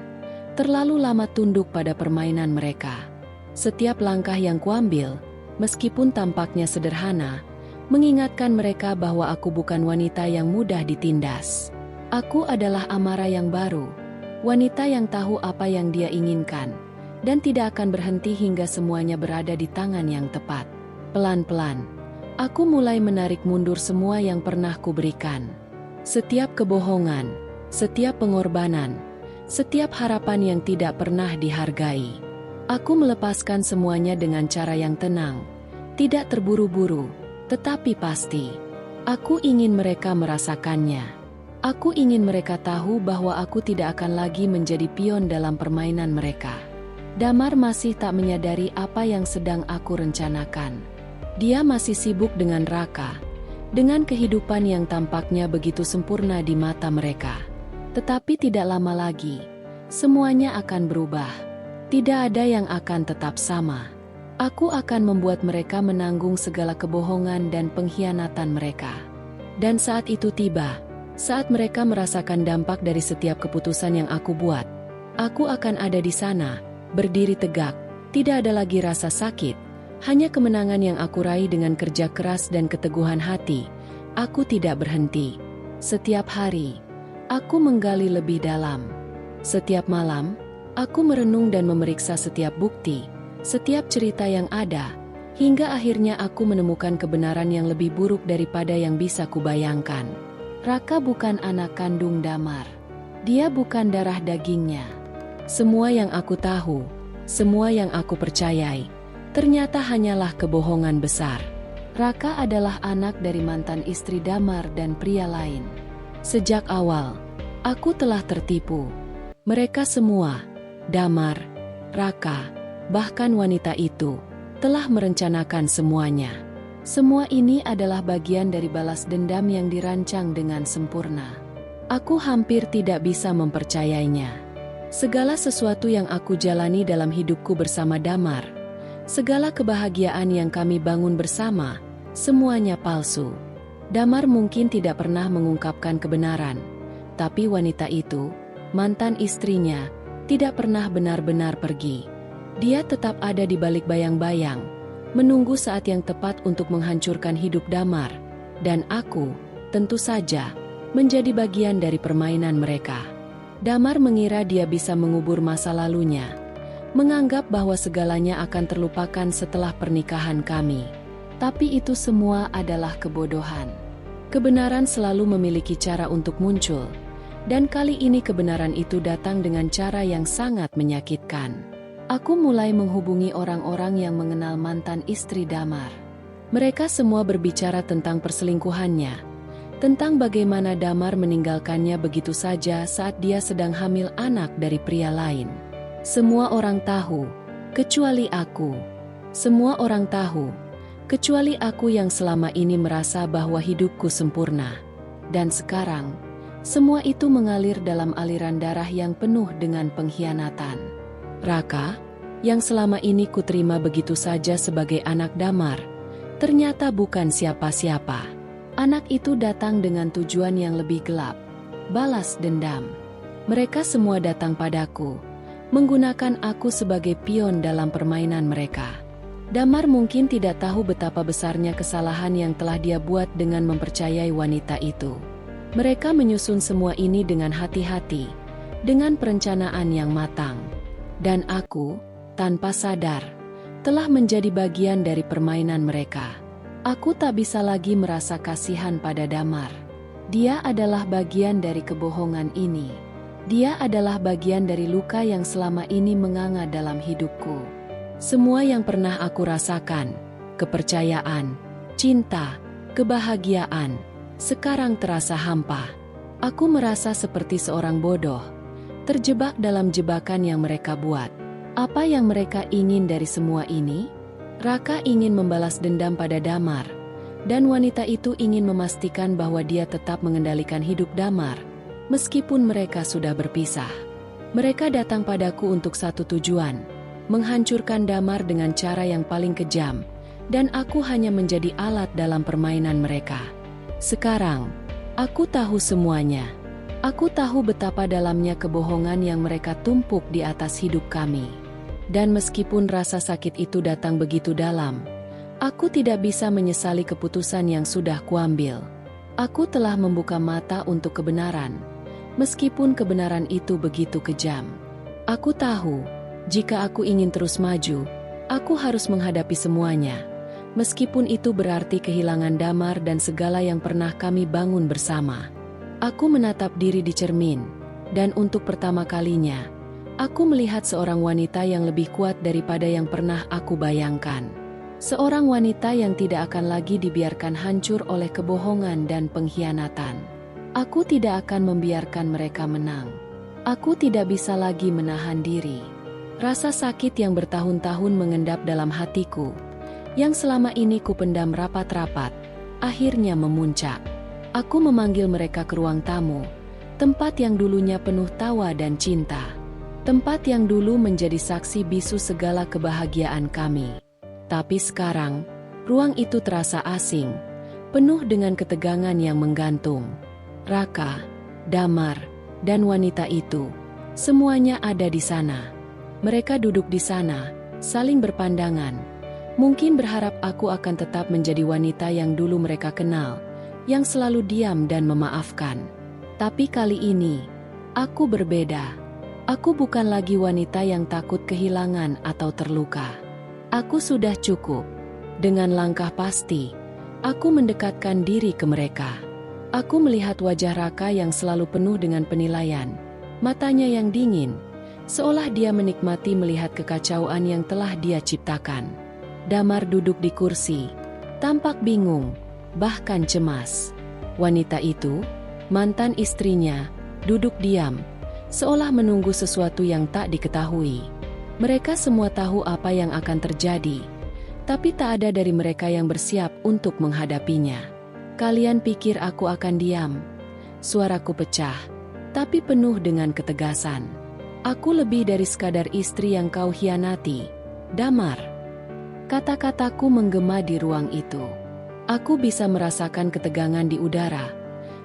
terlalu lama tunduk pada permainan mereka. Setiap langkah yang kuambil, meskipun tampaknya sederhana, mengingatkan mereka bahwa aku bukan wanita yang mudah ditindas. Aku adalah Amara yang baru, wanita yang tahu apa yang dia inginkan, dan tidak akan berhenti hingga semuanya berada di tangan yang tepat. Pelan-pelan, aku mulai menarik mundur semua yang pernah kuberikan. Setiap kebohongan, setiap pengorbanan, setiap harapan yang tidak pernah dihargai. Aku melepaskan semuanya dengan cara yang tenang, tidak terburu-buru, tetapi pasti. Aku ingin mereka merasakannya. Aku ingin mereka tahu bahwa aku tidak akan lagi menjadi pion dalam permainan mereka. Damar masih tak menyadari apa yang sedang aku rencanakan. Dia masih sibuk dengan Raka, dengan kehidupan yang tampaknya begitu sempurna di mata mereka. Tetapi tidak lama lagi, semuanya akan berubah. Tidak ada yang akan tetap sama. Aku akan membuat mereka menanggung segala kebohongan dan pengkhianatan mereka. Dan saat itu tiba, saat mereka merasakan dampak dari setiap keputusan yang aku buat, aku akan ada di sana, berdiri tegak, tidak ada lagi rasa sakit, hanya kemenangan yang aku raih dengan kerja keras dan keteguhan hati. Aku tidak berhenti. Setiap hari, aku menggali lebih dalam. Setiap malam, aku merenung dan memeriksa setiap bukti, setiap cerita yang ada, hingga akhirnya aku menemukan kebenaran yang lebih buruk daripada yang bisa kubayangkan. Raka bukan anak kandung Damar. Dia bukan darah dagingnya. Semua yang aku tahu, semua yang aku percayai, ternyata hanyalah kebohongan besar. Raka adalah anak dari mantan istri Damar dan pria lain. Sejak awal, aku telah tertipu. Mereka semua, Damar, Raka, bahkan wanita itu, telah merencanakan semuanya. Semua ini adalah bagian dari balas dendam yang dirancang dengan sempurna. Aku hampir tidak bisa mempercayainya. Segala sesuatu yang aku jalani dalam hidupku bersama Damar, segala kebahagiaan yang kami bangun bersama, semuanya palsu. Damar mungkin tidak pernah mengungkapkan kebenaran, tapi wanita itu, mantan istrinya, tidak pernah benar-benar pergi. Dia tetap ada di balik bayang-bayang, menunggu saat yang tepat untuk menghancurkan hidup Damar. Dan aku, tentu saja, menjadi bagian dari permainan mereka. Damar mengira dia bisa mengubur masa lalunya, menganggap bahwa segalanya akan terlupakan setelah pernikahan kami. Tapi itu semua adalah kebodohan. Kebenaran selalu memiliki cara untuk muncul, dan kali ini kebenaran itu datang dengan cara yang sangat menyakitkan. Aku mulai menghubungi orang-orang yang mengenal mantan istri Damar. Mereka semua berbicara tentang perselingkuhannya, tentang bagaimana Damar meninggalkannya begitu saja saat dia sedang hamil anak dari pria lain. Semua orang tahu, kecuali aku. Semua orang tahu, kecuali aku yang selama ini merasa bahwa hidupku sempurna. Dan sekarang, semua itu mengalir dalam aliran darah yang penuh dengan pengkhianatan. Raka, yang selama ini kuterima begitu saja sebagai anak Damar, ternyata bukan siapa-siapa. Anak itu datang dengan tujuan yang lebih gelap, balas dendam. Mereka semua datang padaku, menggunakan aku sebagai pion dalam permainan mereka. Damar mungkin tidak tahu betapa besarnya kesalahan yang telah dia buat dengan mempercayai wanita itu. Mereka menyusun semua ini dengan hati-hati, dengan perencanaan yang matang. Dan aku, tanpa sadar, telah menjadi bagian dari permainan mereka. Aku tak bisa lagi merasa kasihan pada Damar. Dia adalah bagian dari kebohongan ini. Dia adalah bagian dari luka yang selama ini menganga dalam hidupku. Semua yang pernah aku rasakan, kepercayaan, cinta, kebahagiaan, sekarang terasa hampa. Aku merasa seperti seorang bodoh, terjebak dalam jebakan yang mereka buat. Apa yang mereka ingin dari semua ini? Raka ingin membalas dendam pada Damar, dan wanita itu ingin memastikan bahwa dia tetap mengendalikan hidup Damar, meskipun mereka sudah berpisah. Mereka datang padaku untuk satu tujuan, menghancurkan Damar dengan cara yang paling kejam, dan aku hanya menjadi alat dalam permainan mereka. Sekarang, aku tahu semuanya. Aku tahu betapa dalamnya kebohongan yang mereka tumpuk di atas hidup kami. Dan meskipun rasa sakit itu datang begitu dalam, aku tidak bisa menyesali keputusan yang sudah kuambil. Aku telah membuka mata untuk kebenaran, meskipun kebenaran itu begitu kejam. Aku tahu, jika aku ingin terus maju, aku harus menghadapi semuanya, meskipun itu berarti kehilangan Damar dan segala yang pernah kami bangun bersama. Aku menatap diri di cermin, dan untuk pertama kalinya, aku melihat seorang wanita yang lebih kuat daripada yang pernah aku bayangkan. Seorang wanita yang tidak akan lagi dibiarkan hancur oleh kebohongan dan pengkhianatan. Aku tidak akan membiarkan mereka menang. Aku tidak bisa lagi menahan diri. Rasa sakit yang bertahun-tahun mengendap dalam hatiku, yang selama ini kupendam rapat-rapat, akhirnya memuncak. Aku memanggil mereka ke ruang tamu, tempat yang dulunya penuh tawa dan cinta. Tempat yang dulu menjadi saksi bisu segala kebahagiaan kami. Tapi sekarang, ruang itu terasa asing, penuh dengan ketegangan yang menggantung. Raka, Damar, dan wanita itu, semuanya ada di sana. Mereka duduk di sana, saling berpandangan. Mungkin berharap aku akan tetap menjadi wanita yang dulu mereka kenal, yang selalu diam dan memaafkan. Tapi kali ini, aku berbeda. Aku bukan lagi wanita yang takut kehilangan atau terluka. Aku sudah cukup. Dengan langkah pasti, aku mendekatkan diri ke mereka. Aku melihat wajah Raka yang selalu penuh dengan penilaian. Matanya yang dingin, seolah dia menikmati melihat kekacauan yang telah dia ciptakan. Damar duduk di kursi, tampak bingung, bahkan cemas. Wanita itu, mantan istrinya, duduk diam, seolah menunggu sesuatu yang tak diketahui. Mereka semua tahu apa yang akan terjadi, tapi tak ada dari mereka yang bersiap untuk menghadapinya. Kalian pikir aku akan diam? Suaraku pecah, tapi penuh dengan ketegasan. Aku lebih dari sekadar istri yang kau hianati, Damar. Kata-kataku menggema di ruang itu. Aku bisa merasakan ketegangan di udara,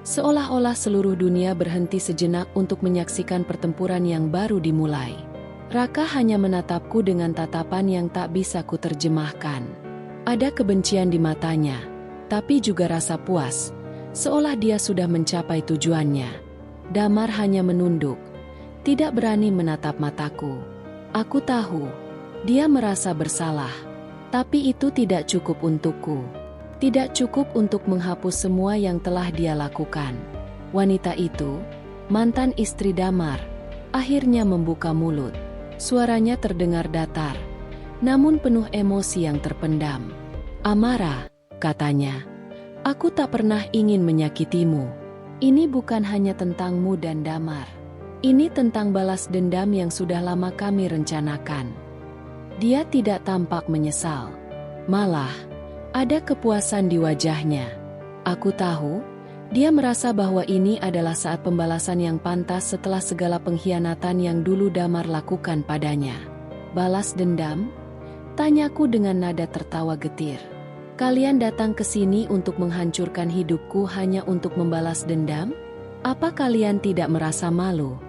seolah-olah seluruh dunia berhenti sejenak untuk menyaksikan pertempuran yang baru dimulai. Raka hanya menatapku dengan tatapan yang tak bisa kuterjemahkan. Ada kebencian di matanya, tapi juga rasa puas, seolah dia sudah mencapai tujuannya. Damar hanya menunduk, tidak berani menatap mataku. Aku tahu, dia merasa bersalah, tapi itu tidak cukup untukku. Tidak cukup untuk menghapus semua yang telah dia lakukan. Wanita itu, mantan istri Damar, akhirnya membuka mulut. Suaranya terdengar datar, namun penuh emosi yang terpendam. "Amara," katanya, "aku tak pernah ingin menyakitimu. Ini bukan hanya tentangmu dan Damar. Ini tentang balas dendam yang sudah lama kami rencanakan." Dia tidak tampak menyesal. Malah, ada kepuasan di wajahnya. Aku tahu, dia merasa bahwa ini adalah saat pembalasan yang pantas setelah segala pengkhianatan yang dulu Damar lakukan padanya. "Balas dendam?" tanyaku dengan nada tertawa getir. "Kalian datang ke sini untuk menghancurkan hidupku hanya untuk membalas dendam? Apa kalian tidak merasa malu?"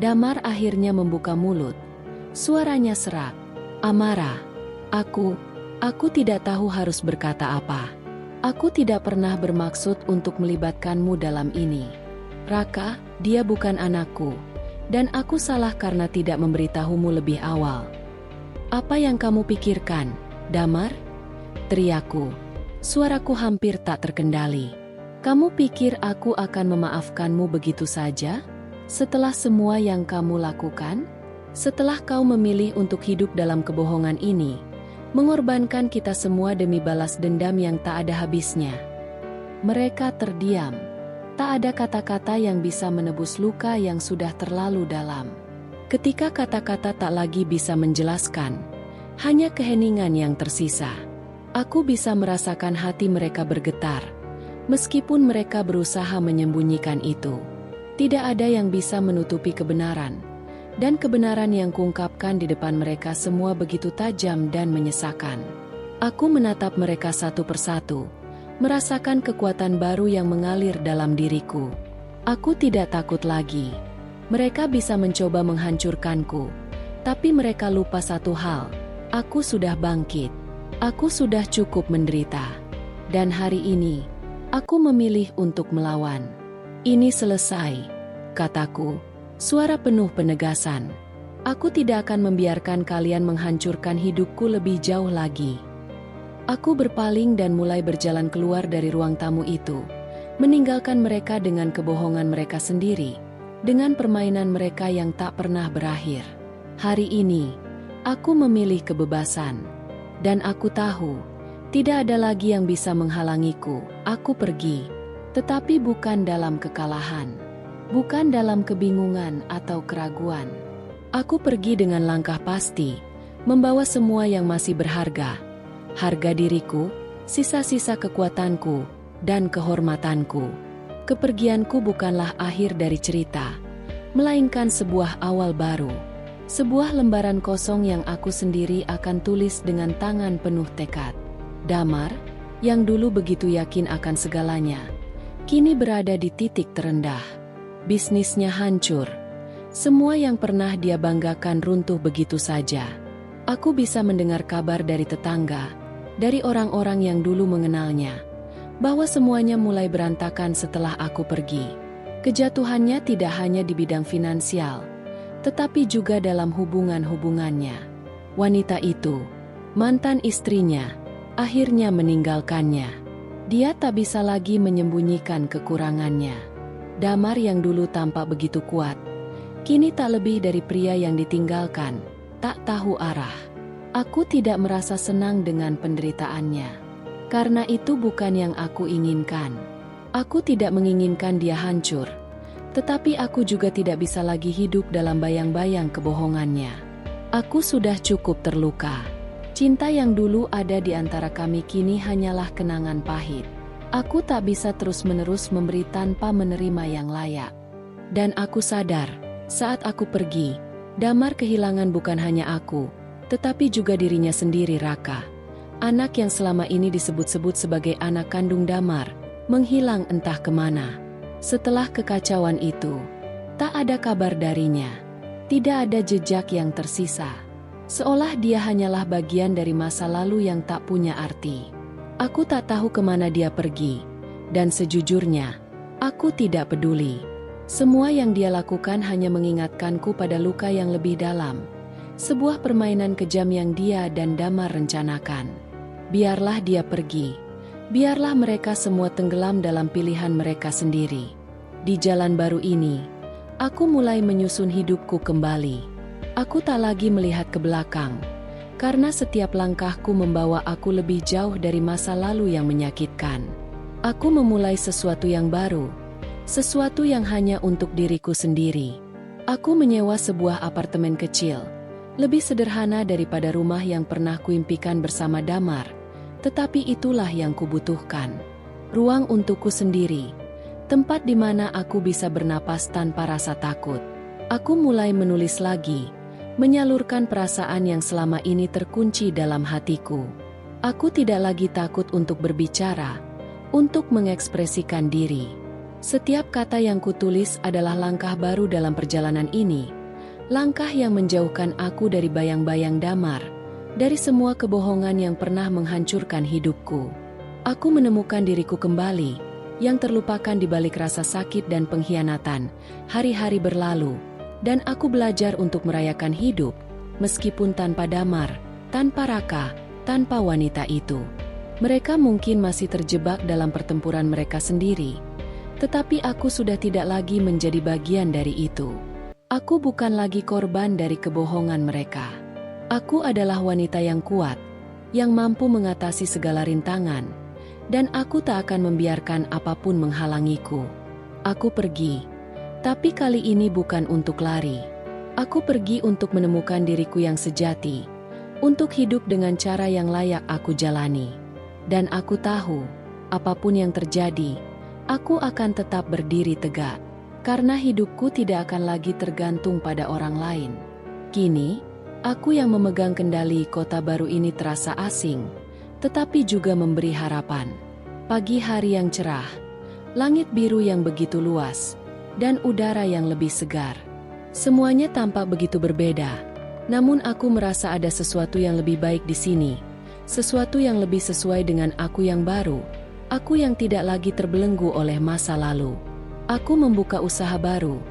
Damar akhirnya membuka mulut. Suaranya serak. "Amara, aku tidak tahu harus berkata apa. Aku tidak pernah bermaksud untuk melibatkanmu dalam ini. Raka, dia bukan anakku, dan aku salah karena tidak memberitahumu lebih awal." "Apa yang kamu pikirkan, Damar?" teriakku. Suaraku hampir tak terkendali. "Kamu pikir aku akan memaafkanmu begitu saja? Setelah semua yang kamu lakukan? Setelah kau memilih untuk hidup dalam kebohongan ini, mengorbankan kita semua demi balas dendam yang tak ada habisnya?" Mereka terdiam. Tak ada kata-kata yang bisa menebus luka yang sudah terlalu dalam. Ketika kata-kata tak lagi bisa menjelaskan, hanya keheningan yang tersisa. Aku bisa merasakan hati mereka bergetar, meskipun mereka berusaha menyembunyikan itu. Tidak ada yang bisa menutupi kebenaran. Dan kebenaran yang kuungkapkan di depan mereka semua begitu tajam dan menyesakan. Aku menatap mereka satu persatu, merasakan kekuatan baru yang mengalir dalam diriku. Aku tidak takut lagi. Mereka bisa mencoba menghancurkanku, tapi mereka lupa satu hal. Aku sudah bangkit. Aku sudah cukup menderita. Dan hari ini, aku memilih untuk melawan. "Ini selesai," kataku. Suara penuh penegasan. "Aku tidak akan membiarkan kalian menghancurkan hidupku lebih jauh lagi." Aku berpaling dan mulai berjalan keluar dari ruang tamu itu, meninggalkan mereka dengan kebohongan mereka sendiri, dengan permainan mereka yang tak pernah berakhir. Hari ini, aku memilih kebebasan. Dan aku tahu, tidak ada lagi yang bisa menghalangiku. Aku pergi, tetapi bukan dalam kekalahan. Bukan dalam kebingungan atau keraguan. Aku pergi dengan langkah pasti, membawa semua yang masih berharga. Harga diriku, sisa-sisa kekuatanku, dan kehormatanku. Kepergianku bukanlah akhir dari cerita, melainkan sebuah awal baru. Sebuah lembaran kosong yang aku sendiri akan tulis dengan tangan penuh tekad. Damar, yang dulu begitu yakin akan segalanya, kini berada di titik terendah. Bisnisnya hancur. Semua yang pernah dia banggakan runtuh begitu saja. Aku bisa mendengar kabar dari tetangga, dari orang-orang yang dulu mengenalnya, bahwa semuanya mulai berantakan setelah aku pergi. Kejatuhannya tidak hanya di bidang finansial, tetapi juga dalam hubungan-hubungannya. Wanita itu, mantan istrinya, akhirnya meninggalkannya. Dia tak bisa lagi menyembunyikan kekurangannya. Damar yang dulu tampak begitu kuat, kini tak lebih dari pria yang ditinggalkan, tak tahu arah. Aku tidak merasa senang dengan penderitaannya, karena itu bukan yang aku inginkan. Aku tidak menginginkan dia hancur, tetapi aku juga tidak bisa lagi hidup dalam bayang-bayang kebohongannya. Aku sudah cukup terluka. Cinta yang dulu ada di antara kami kini hanyalah kenangan pahit. Aku tak bisa terus-menerus memberi tanpa menerima yang layak. Dan aku sadar, saat aku pergi, Damar kehilangan bukan hanya aku, tetapi juga dirinya sendiri. Raka, anak yang selama ini disebut-sebut sebagai anak kandung Damar, menghilang entah kemana. Setelah kekacauan itu, tak ada kabar darinya. Tidak ada jejak yang tersisa. Seolah dia hanyalah bagian dari masa lalu yang tak punya arti. Aku tak tahu kemana dia pergi. Dan sejujurnya, aku tidak peduli. Semua yang dia lakukan hanya mengingatkanku pada luka yang lebih dalam. Sebuah permainan kejam yang dia dan Damar rencanakan. Biarlah dia pergi. Biarlah mereka semua tenggelam dalam pilihan mereka sendiri. Di jalan baru ini, aku mulai menyusun hidupku kembali. Aku tak lagi melihat ke belakang, karena setiap langkahku membawa aku lebih jauh dari masa lalu yang menyakitkan. Aku memulai sesuatu yang baru, sesuatu yang hanya untuk diriku sendiri. Aku menyewa sebuah apartemen kecil, lebih sederhana daripada rumah yang pernah kuimpikan bersama Damar, tetapi itulah yang kubutuhkan. Ruang untukku sendiri, tempat di mana aku bisa bernapas tanpa rasa takut. Aku mulai menulis lagi, menyalurkan perasaan yang selama ini terkunci dalam hatiku. Aku tidak lagi takut untuk berbicara, untuk mengekspresikan diri. Setiap kata yang kutulis adalah langkah baru dalam perjalanan ini. Langkah yang menjauhkan aku dari bayang-bayang Damar, dari semua kebohongan yang pernah menghancurkan hidupku. Aku menemukan diriku kembali, yang terlupakan di balik rasa sakit dan pengkhianatan. Hari-hari berlalu, dan aku belajar untuk merayakan hidup, meskipun tanpa Damar, tanpa Raka, tanpa wanita itu. Mereka mungkin masih terjebak dalam pertempuran mereka sendiri, tetapi aku sudah tidak lagi menjadi bagian dari itu. Aku bukan lagi korban dari kebohongan mereka. Aku adalah wanita yang kuat, yang mampu mengatasi segala rintangan, dan aku tak akan membiarkan apapun menghalangiku. Aku pergi, tapi kali ini bukan untuk lari. Aku pergi untuk menemukan diriku yang sejati, untuk hidup dengan cara yang layak aku jalani. Dan aku tahu, apapun yang terjadi, aku akan tetap berdiri tegak. Karena hidupku tidak akan lagi tergantung pada orang lain. Kini, aku yang memegang kendali kota baru ini terasa asing, tetapi juga memberi harapan. Pagi hari yang cerah, langit biru yang begitu luas, dan udara yang lebih segar. Semuanya tampak begitu berbeda, namun aku merasa ada sesuatu yang lebih baik di sini, sesuatu yang lebih sesuai dengan aku yang baru, aku yang tidak lagi terbelenggu oleh masa lalu. Aku membuka usaha baru,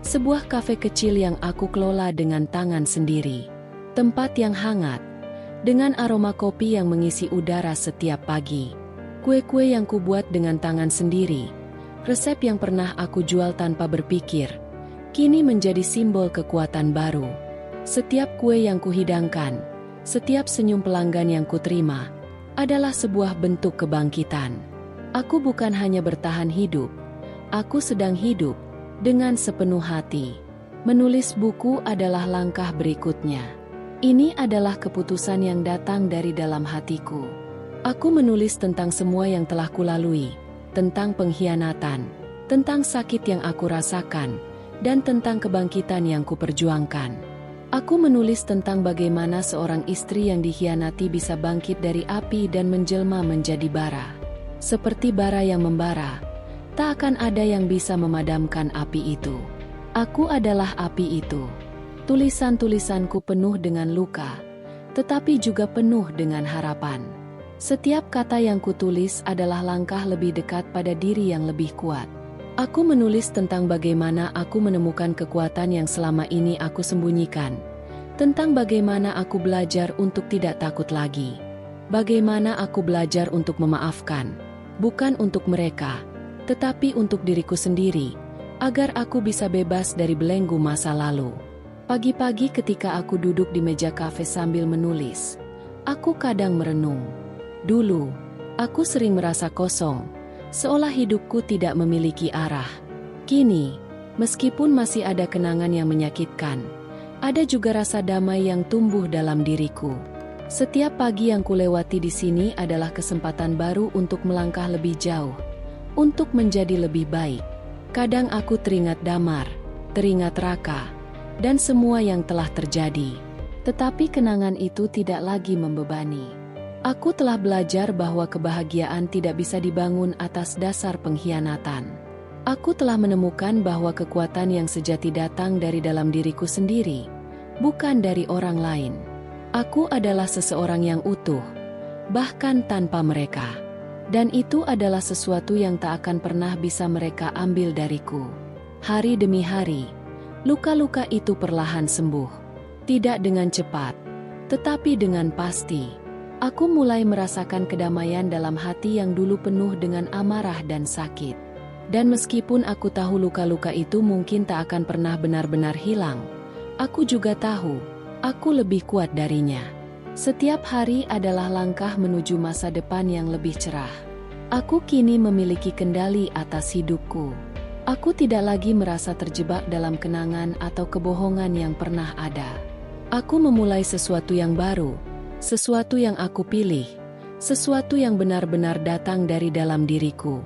sebuah kafe kecil yang aku kelola dengan tangan sendiri. Tempat yang hangat, dengan aroma kopi yang mengisi udara setiap pagi. Kue-kue yang kubuat dengan tangan sendiri, resep yang pernah aku jual tanpa berpikir, kini menjadi simbol kekuatan baru. Setiap kue yang kuhidangkan, setiap senyum pelanggan yang kuterima, adalah sebuah bentuk kebangkitan. Aku bukan hanya bertahan hidup, aku sedang hidup dengan sepenuh hati. Menulis buku adalah langkah berikutnya. Ini adalah keputusan yang datang dari dalam hatiku. Aku menulis tentang semua yang telah kulalui, tentang pengkhianatan, tentang sakit yang aku rasakan, dan tentang kebangkitan yang kuperjuangkan. Aku menulis tentang bagaimana seorang istri yang dikhianati bisa bangkit dari api dan menjelma menjadi bara. Seperti bara yang membara, tak akan ada yang bisa memadamkan api itu. Aku adalah api itu. Tulisan-tulisanku penuh dengan luka, tetapi juga penuh dengan harapan. Setiap kata yang kutulis adalah langkah lebih dekat pada diri yang lebih kuat. Aku menulis tentang bagaimana aku menemukan kekuatan yang selama ini aku sembunyikan. Tentang bagaimana aku belajar untuk tidak takut lagi. Bagaimana aku belajar untuk memaafkan, bukan untuk mereka, tetapi untuk diriku sendiri, agar aku bisa bebas dari belenggu masa lalu. Pagi-pagi ketika aku duduk di meja kafe sambil menulis, aku kadang merenung. Dulu, aku sering merasa kosong, seolah hidupku tidak memiliki arah. Kini, meskipun masih ada kenangan yang menyakitkan, ada juga rasa damai yang tumbuh dalam diriku. Setiap pagi yang kulewati di sini adalah kesempatan baru untuk melangkah lebih jauh, untuk menjadi lebih baik. Kadang aku teringat Damar, teringat Raka, dan semua yang telah terjadi. Tetapi kenangan itu tidak lagi membebani. Aku telah belajar bahwa kebahagiaan tidak bisa dibangun atas dasar pengkhianatan. Aku telah menemukan bahwa kekuatan yang sejati datang dari dalam diriku sendiri, bukan dari orang lain. Aku adalah seseorang yang utuh, bahkan tanpa mereka. Dan itu adalah sesuatu yang tak akan pernah bisa mereka ambil dariku. Hari demi hari, luka-luka itu perlahan sembuh. Tidak dengan cepat, tetapi dengan pasti. Aku mulai merasakan kedamaian dalam hati yang dulu penuh dengan amarah dan sakit. Dan meskipun aku tahu luka-luka itu mungkin tak akan pernah benar-benar hilang, aku juga tahu, aku lebih kuat darinya. Setiap hari adalah langkah menuju masa depan yang lebih cerah. Aku kini memiliki kendali atas hidupku. Aku tidak lagi merasa terjebak dalam kenangan atau kebohongan yang pernah ada. Aku memulai sesuatu yang baru, sesuatu yang aku pilih, sesuatu yang benar-benar datang dari dalam diriku.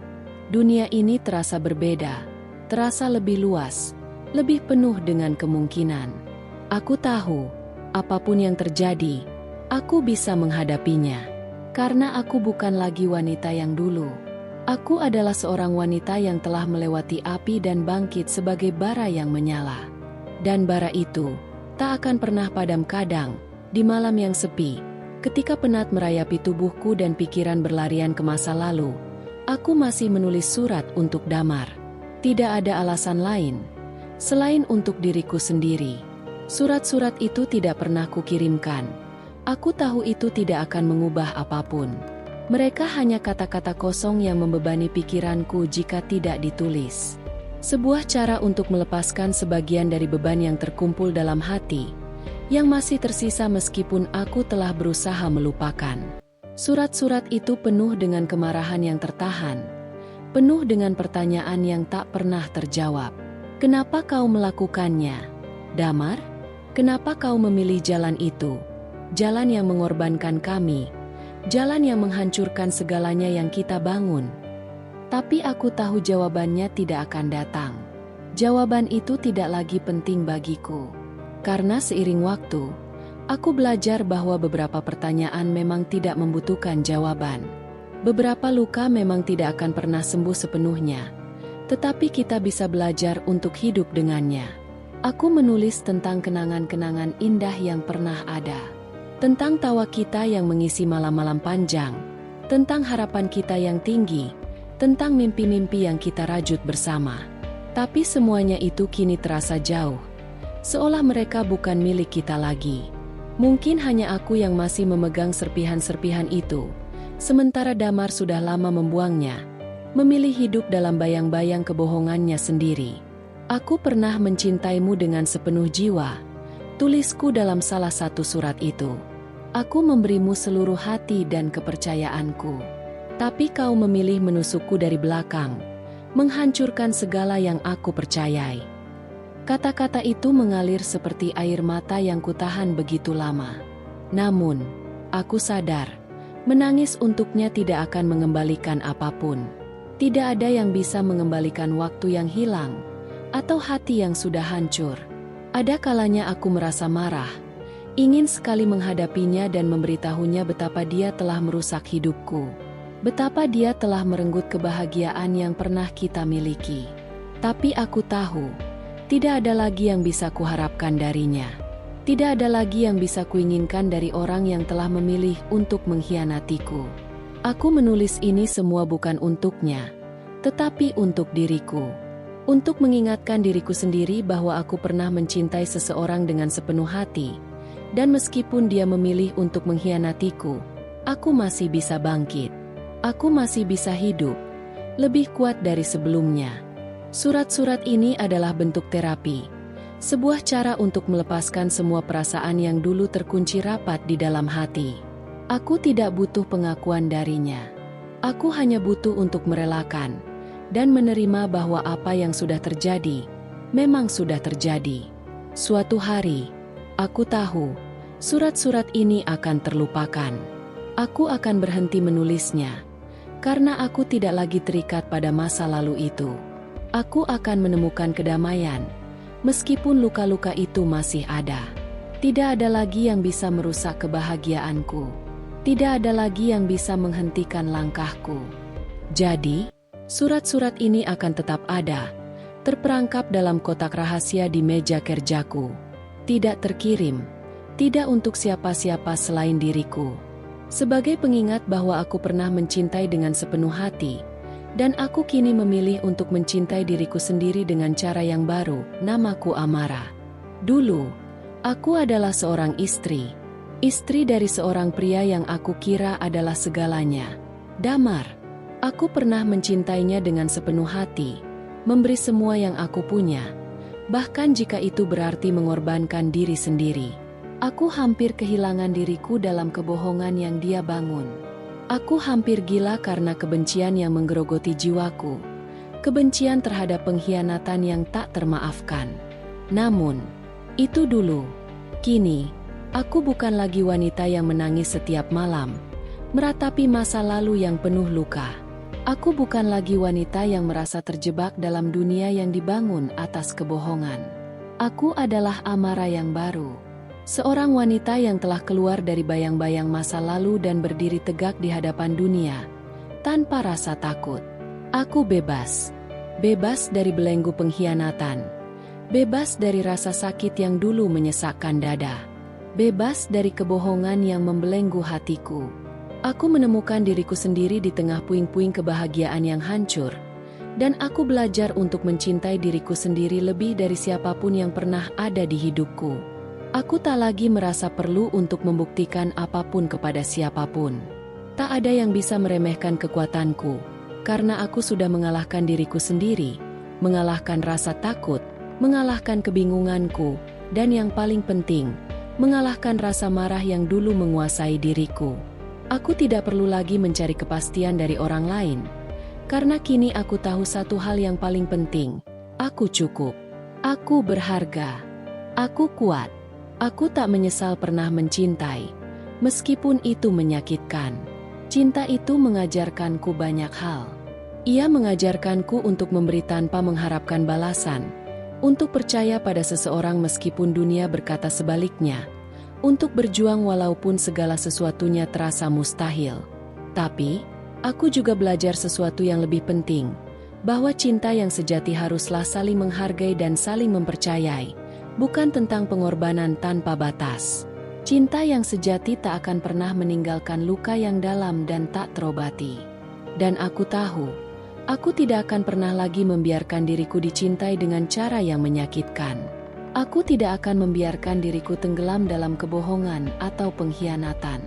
Dunia ini terasa berbeda, terasa lebih luas, lebih penuh dengan kemungkinan. Aku tahu, apapun yang terjadi, aku bisa menghadapinya. Karena aku bukan lagi wanita yang dulu. Aku adalah seorang wanita yang telah melewati api dan bangkit sebagai bara yang menyala. Dan bara itu tak akan pernah padam kadang, di malam yang sepi, ketika penat merayapi tubuhku dan pikiran berlarian ke masa lalu. Aku masih menulis surat untuk Damar. Tidak ada alasan lain selain untuk diriku sendiri. Surat-surat itu tidak pernah kukirimkan. Aku tahu itu tidak akan mengubah apapun. Mereka hanya kata-kata kosong yang membebani pikiranku jika tidak ditulis. Sebuah cara untuk melepaskan sebagian dari beban yang terkumpul dalam hati, yang masih tersisa meskipun aku telah berusaha melupakan. Surat-surat itu penuh dengan kemarahan yang tertahan, penuh dengan pertanyaan yang tak pernah terjawab. Kenapa kau melakukannya, Damar? Kenapa kau memilih jalan itu? Jalan yang mengorbankan kami, jalan yang menghancurkan segalanya yang kita bangun. Tapi aku tahu jawabannya tidak akan datang. Jawaban itu tidak lagi penting bagiku. Karena seiring waktu, aku belajar bahwa beberapa pertanyaan memang tidak membutuhkan jawaban. Beberapa luka memang tidak akan pernah sembuh sepenuhnya, tetapi kita bisa belajar untuk hidup dengannya. Aku menulis tentang kenangan-kenangan indah yang pernah ada. Tentang tawa kita yang mengisi malam-malam panjang, tentang harapan kita yang tinggi, tentang mimpi-mimpi yang kita rajut bersama. Tapi semuanya itu kini terasa jauh, seolah mereka bukan milik kita lagi. Mungkin hanya aku yang masih memegang serpihan-serpihan itu, sementara Damar sudah lama membuangnya, memilih hidup dalam bayang-bayang kebohongannya sendiri. Aku pernah mencintaimu dengan sepenuh jiwa, tulisku dalam salah satu surat itu. Aku memberimu seluruh hati dan kepercayaanku. Tapi kau memilih menusukku dari belakang, menghancurkan segala yang aku percayai. Kata-kata itu mengalir seperti air mata yang kutahan begitu lama. Namun, aku sadar, menangis untuknya tidak akan mengembalikan apapun. Tidak ada yang bisa mengembalikan waktu yang hilang, atau hati yang sudah hancur. Ada kalanya aku merasa marah, ingin sekali menghadapinya dan memberitahunya betapa dia telah merusak hidupku. Betapa dia telah merenggut kebahagiaan yang pernah kita miliki. Tapi aku tahu, tidak ada lagi yang bisa kuharapkan darinya. Tidak ada lagi yang bisa kuinginkan dari orang yang telah memilih untuk mengkhianatiku. Aku menulis ini semua bukan untuknya, tetapi untuk diriku. Untuk mengingatkan diriku sendiri bahwa aku pernah mencintai seseorang dengan sepenuh hati. Dan meskipun dia memilih untuk mengkhianatiku, aku masih bisa bangkit. Aku masih bisa hidup, lebih kuat dari sebelumnya. Surat-surat ini adalah bentuk terapi, sebuah cara untuk melepaskan semua perasaan yang dulu terkunci rapat di dalam hati. Aku tidak butuh pengakuan darinya. Aku hanya butuh untuk merelakan dan menerima bahwa apa yang sudah terjadi, memang sudah terjadi. Suatu hari, aku tahu, surat-surat ini akan terlupakan. Aku akan berhenti menulisnya, karena aku tidak lagi terikat pada masa lalu itu. Aku akan menemukan kedamaian, meskipun luka-luka itu masih ada. Tidak ada lagi yang bisa merusak kebahagiaanku. Tidak ada lagi yang bisa menghentikan langkahku. Jadi, Surat-surat ini akan tetap ada, terperangkap dalam kotak rahasia di meja kerjaku. Tidak terkirim, tidak untuk siapa-siapa selain diriku. Sebagai pengingat bahwa aku pernah mencintai dengan sepenuh hati, dan aku kini memilih untuk mencintai diriku sendiri dengan cara yang baru. Namaku Amara. Dulu, aku adalah seorang istri. Istri dari seorang pria yang aku kira adalah segalanya. Damar. Aku pernah mencintainya dengan sepenuh hati, memberi semua yang aku punya, bahkan jika itu berarti mengorbankan diri sendiri. Aku hampir kehilangan diriku dalam kebohongan yang dia bangun. Aku hampir gila karena kebencian yang menggerogoti jiwaku, kebencian terhadap pengkhianatan yang tak termaafkan. Namun, itu dulu. Kini, aku bukan lagi wanita yang menangis setiap malam, meratapi masa lalu yang penuh luka. Aku bukan lagi wanita yang merasa terjebak dalam dunia yang dibangun atas kebohongan. Aku adalah Amara yang baru. Seorang wanita yang telah keluar dari bayang-bayang masa lalu dan berdiri tegak di hadapan dunia, tanpa rasa takut. Aku bebas. Bebas dari belenggu pengkhianatan. Bebas dari rasa sakit yang dulu menyesakkan dada. Bebas dari kebohongan yang membelenggu hatiku. Aku menemukan diriku sendiri di tengah puing-puing kebahagiaan yang hancur, dan aku belajar untuk mencintai diriku sendiri lebih dari siapapun yang pernah ada di hidupku. Aku tak lagi merasa perlu untuk membuktikan apapun kepada siapapun. Tak ada yang bisa meremehkan kekuatanku, karena aku sudah mengalahkan diriku sendiri, mengalahkan rasa takut, mengalahkan kebingunganku, dan yang paling penting, mengalahkan rasa marah yang dulu menguasai diriku. Aku tidak perlu lagi mencari kepastian dari orang lain, karena kini aku tahu satu hal yang paling penting. Aku cukup. Aku berharga. Aku kuat. Aku tak menyesal pernah mencintai, meskipun itu menyakitkan. Cinta itu mengajarkanku banyak hal. Ia mengajarkanku untuk memberi tanpa mengharapkan balasan, untuk percaya pada seseorang meskipun dunia berkata sebaliknya, untuk berjuang walaupun segala sesuatunya terasa mustahil. Tapi, aku juga belajar sesuatu yang lebih penting, bahwa cinta yang sejati haruslah saling menghargai dan saling mempercayai, bukan tentang pengorbanan tanpa batas. Cinta yang sejati tak akan pernah meninggalkan luka yang dalam dan tak terobati. Dan aku tahu, aku tidak akan pernah lagi membiarkan diriku dicintai dengan cara yang menyakitkan. Aku tidak akan membiarkan diriku tenggelam dalam kebohongan atau pengkhianatan.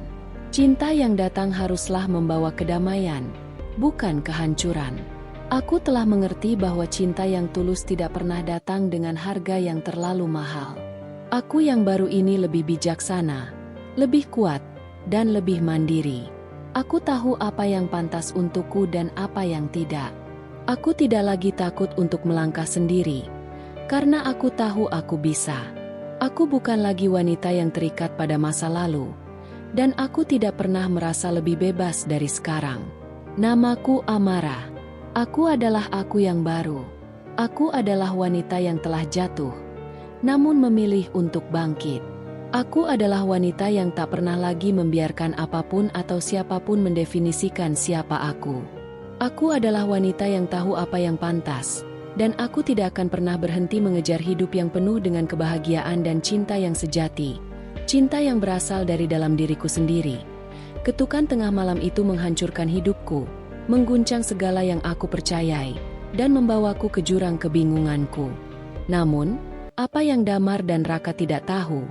Cinta yang datang haruslah membawa kedamaian, bukan kehancuran. Aku telah mengerti bahwa cinta yang tulus tidak pernah datang dengan harga yang terlalu mahal. Aku yang baru ini lebih bijaksana, lebih kuat, dan lebih mandiri. Aku tahu apa yang pantas untukku dan apa yang tidak. Aku tidak lagi takut untuk melangkah sendiri, karena aku tahu aku bisa. Aku bukan lagi wanita yang terikat pada masa lalu, dan aku tidak pernah merasa lebih bebas dari sekarang. Namaku Amara. Aku adalah aku yang baru. Aku adalah wanita yang telah jatuh, namun memilih untuk bangkit. Aku adalah wanita yang tak pernah lagi membiarkan apapun atau siapapun mendefinisikan siapa aku. Aku adalah wanita yang tahu apa yang pantas, dan aku tidak akan pernah berhenti mengejar hidup yang penuh dengan kebahagiaan dan cinta yang sejati. Cinta yang berasal dari dalam diriku sendiri. Ketukan tengah malam itu menghancurkan hidupku, mengguncang segala yang aku percayai, dan membawaku ke jurang kebingunganku. Namun, apa yang Damar dan Raka tidak tahu,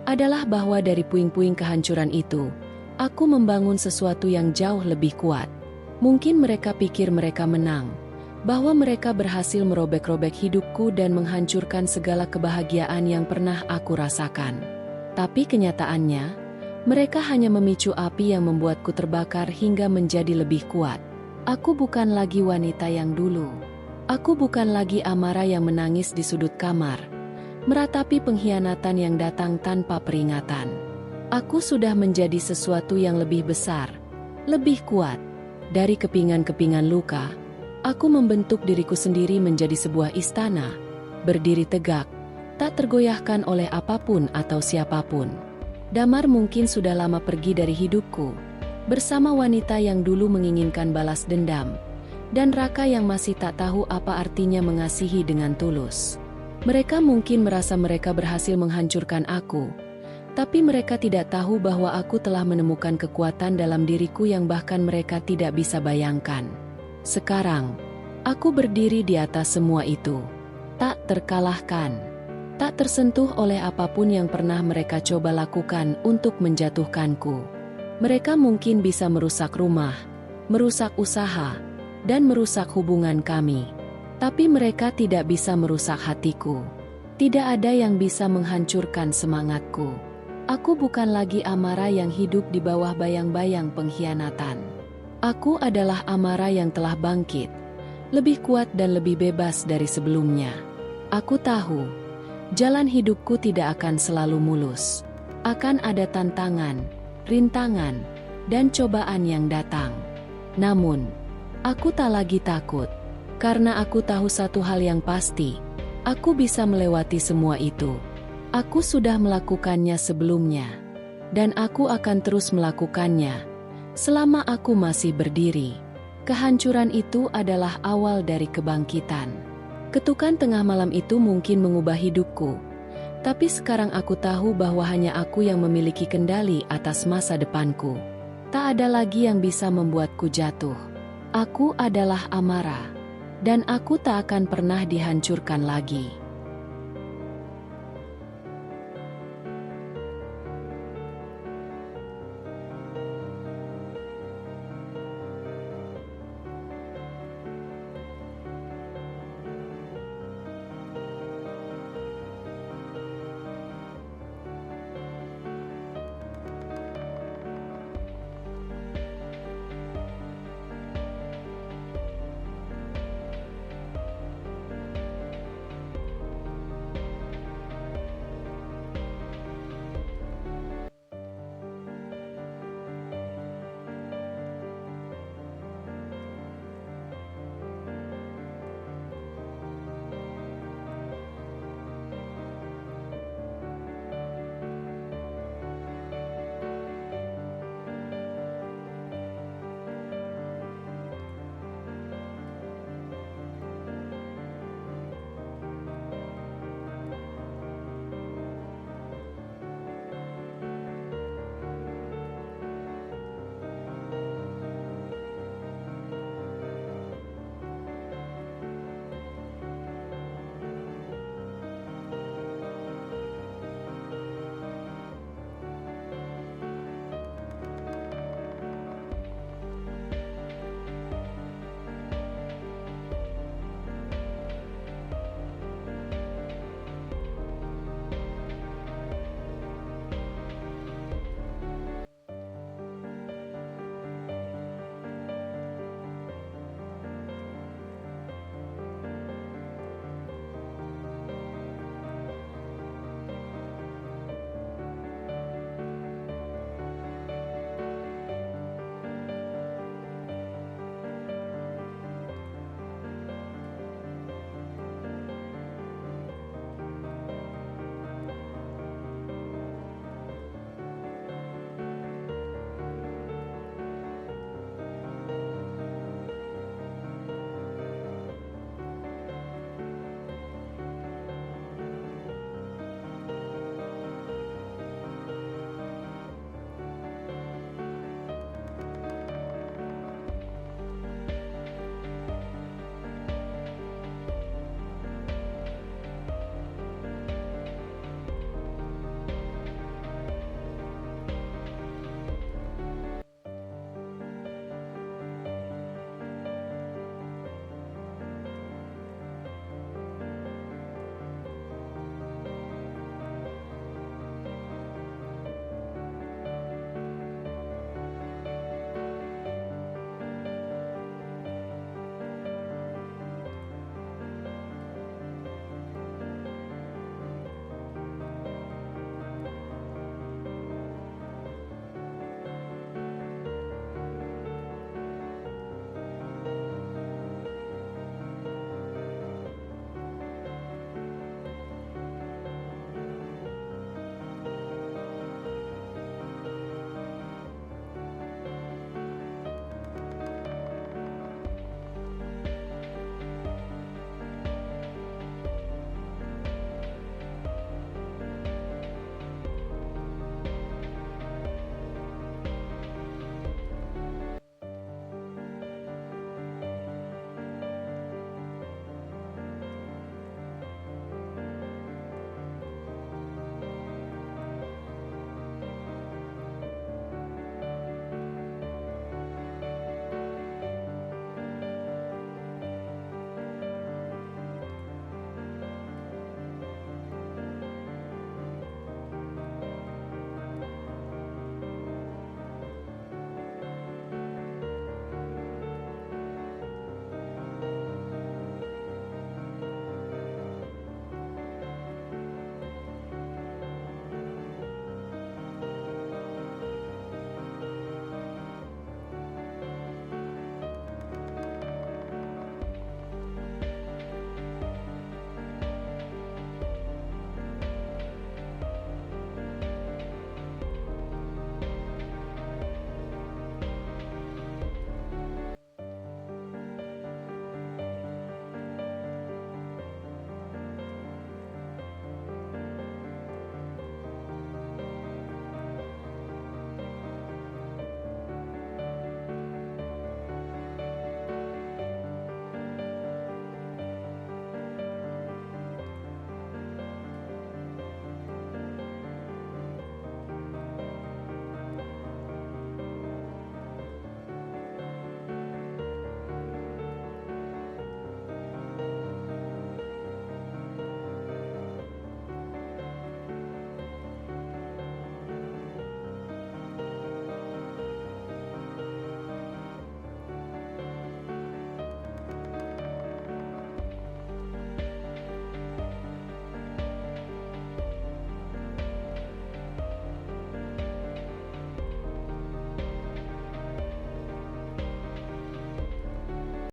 adalah bahwa dari puing-puing kehancuran itu, aku membangun sesuatu yang jauh lebih kuat. Mungkin mereka pikir mereka menang, bahwa mereka berhasil merobek-robek hidupku dan menghancurkan segala kebahagiaan yang pernah aku rasakan. Tapi kenyataannya, mereka hanya memicu api yang membuatku terbakar hingga menjadi lebih kuat. Aku bukan lagi wanita yang dulu. Aku bukan lagi Amara yang menangis di sudut kamar, meratapi pengkhianatan yang datang tanpa peringatan. Aku sudah menjadi sesuatu yang lebih besar, lebih kuat. Dari kepingan-kepingan luka, aku membentuk diriku sendiri menjadi sebuah istana, berdiri tegak, tak tergoyahkan oleh apapun atau siapapun. Damar mungkin sudah lama pergi dari hidupku, bersama wanita yang dulu menginginkan balas dendam, dan Raka yang masih tak tahu apa artinya mengasihi dengan tulus. Mereka mungkin merasa mereka berhasil menghancurkan aku, tapi mereka tidak tahu bahwa aku telah menemukan kekuatan dalam diriku yang bahkan mereka tidak bisa bayangkan. Sekarang, aku berdiri di atas semua itu. Tak terkalahkan. Tak tersentuh oleh apapun yang pernah mereka coba lakukan untuk menjatuhkanku. Mereka mungkin bisa merusak rumah, merusak usaha, dan merusak hubungan kami. Tapi mereka tidak bisa merusak hatiku. Tidak ada yang bisa menghancurkan semangatku. Aku bukan lagi Amara yang hidup di bawah bayang-bayang pengkhianatan. Aku adalah Amara yang telah bangkit, lebih kuat dan lebih bebas dari sebelumnya. Aku tahu, jalan hidupku tidak akan selalu mulus. Akan ada tantangan, rintangan, dan cobaan yang datang. Namun, aku tak lagi takut. Karena aku tahu satu hal yang pasti, aku bisa melewati semua itu. Aku sudah melakukannya sebelumnya, dan aku akan terus melakukannya selama aku masih berdiri. Kehancuran itu adalah awal dari kebangkitan. Ketukan tengah malam itu mungkin mengubah hidupku, tapi sekarang aku tahu bahwa hanya aku yang memiliki kendali atas masa depanku. Tak ada lagi yang bisa membuatku jatuh. Aku adalah Amara. Dan aku tak akan pernah dihancurkan lagi.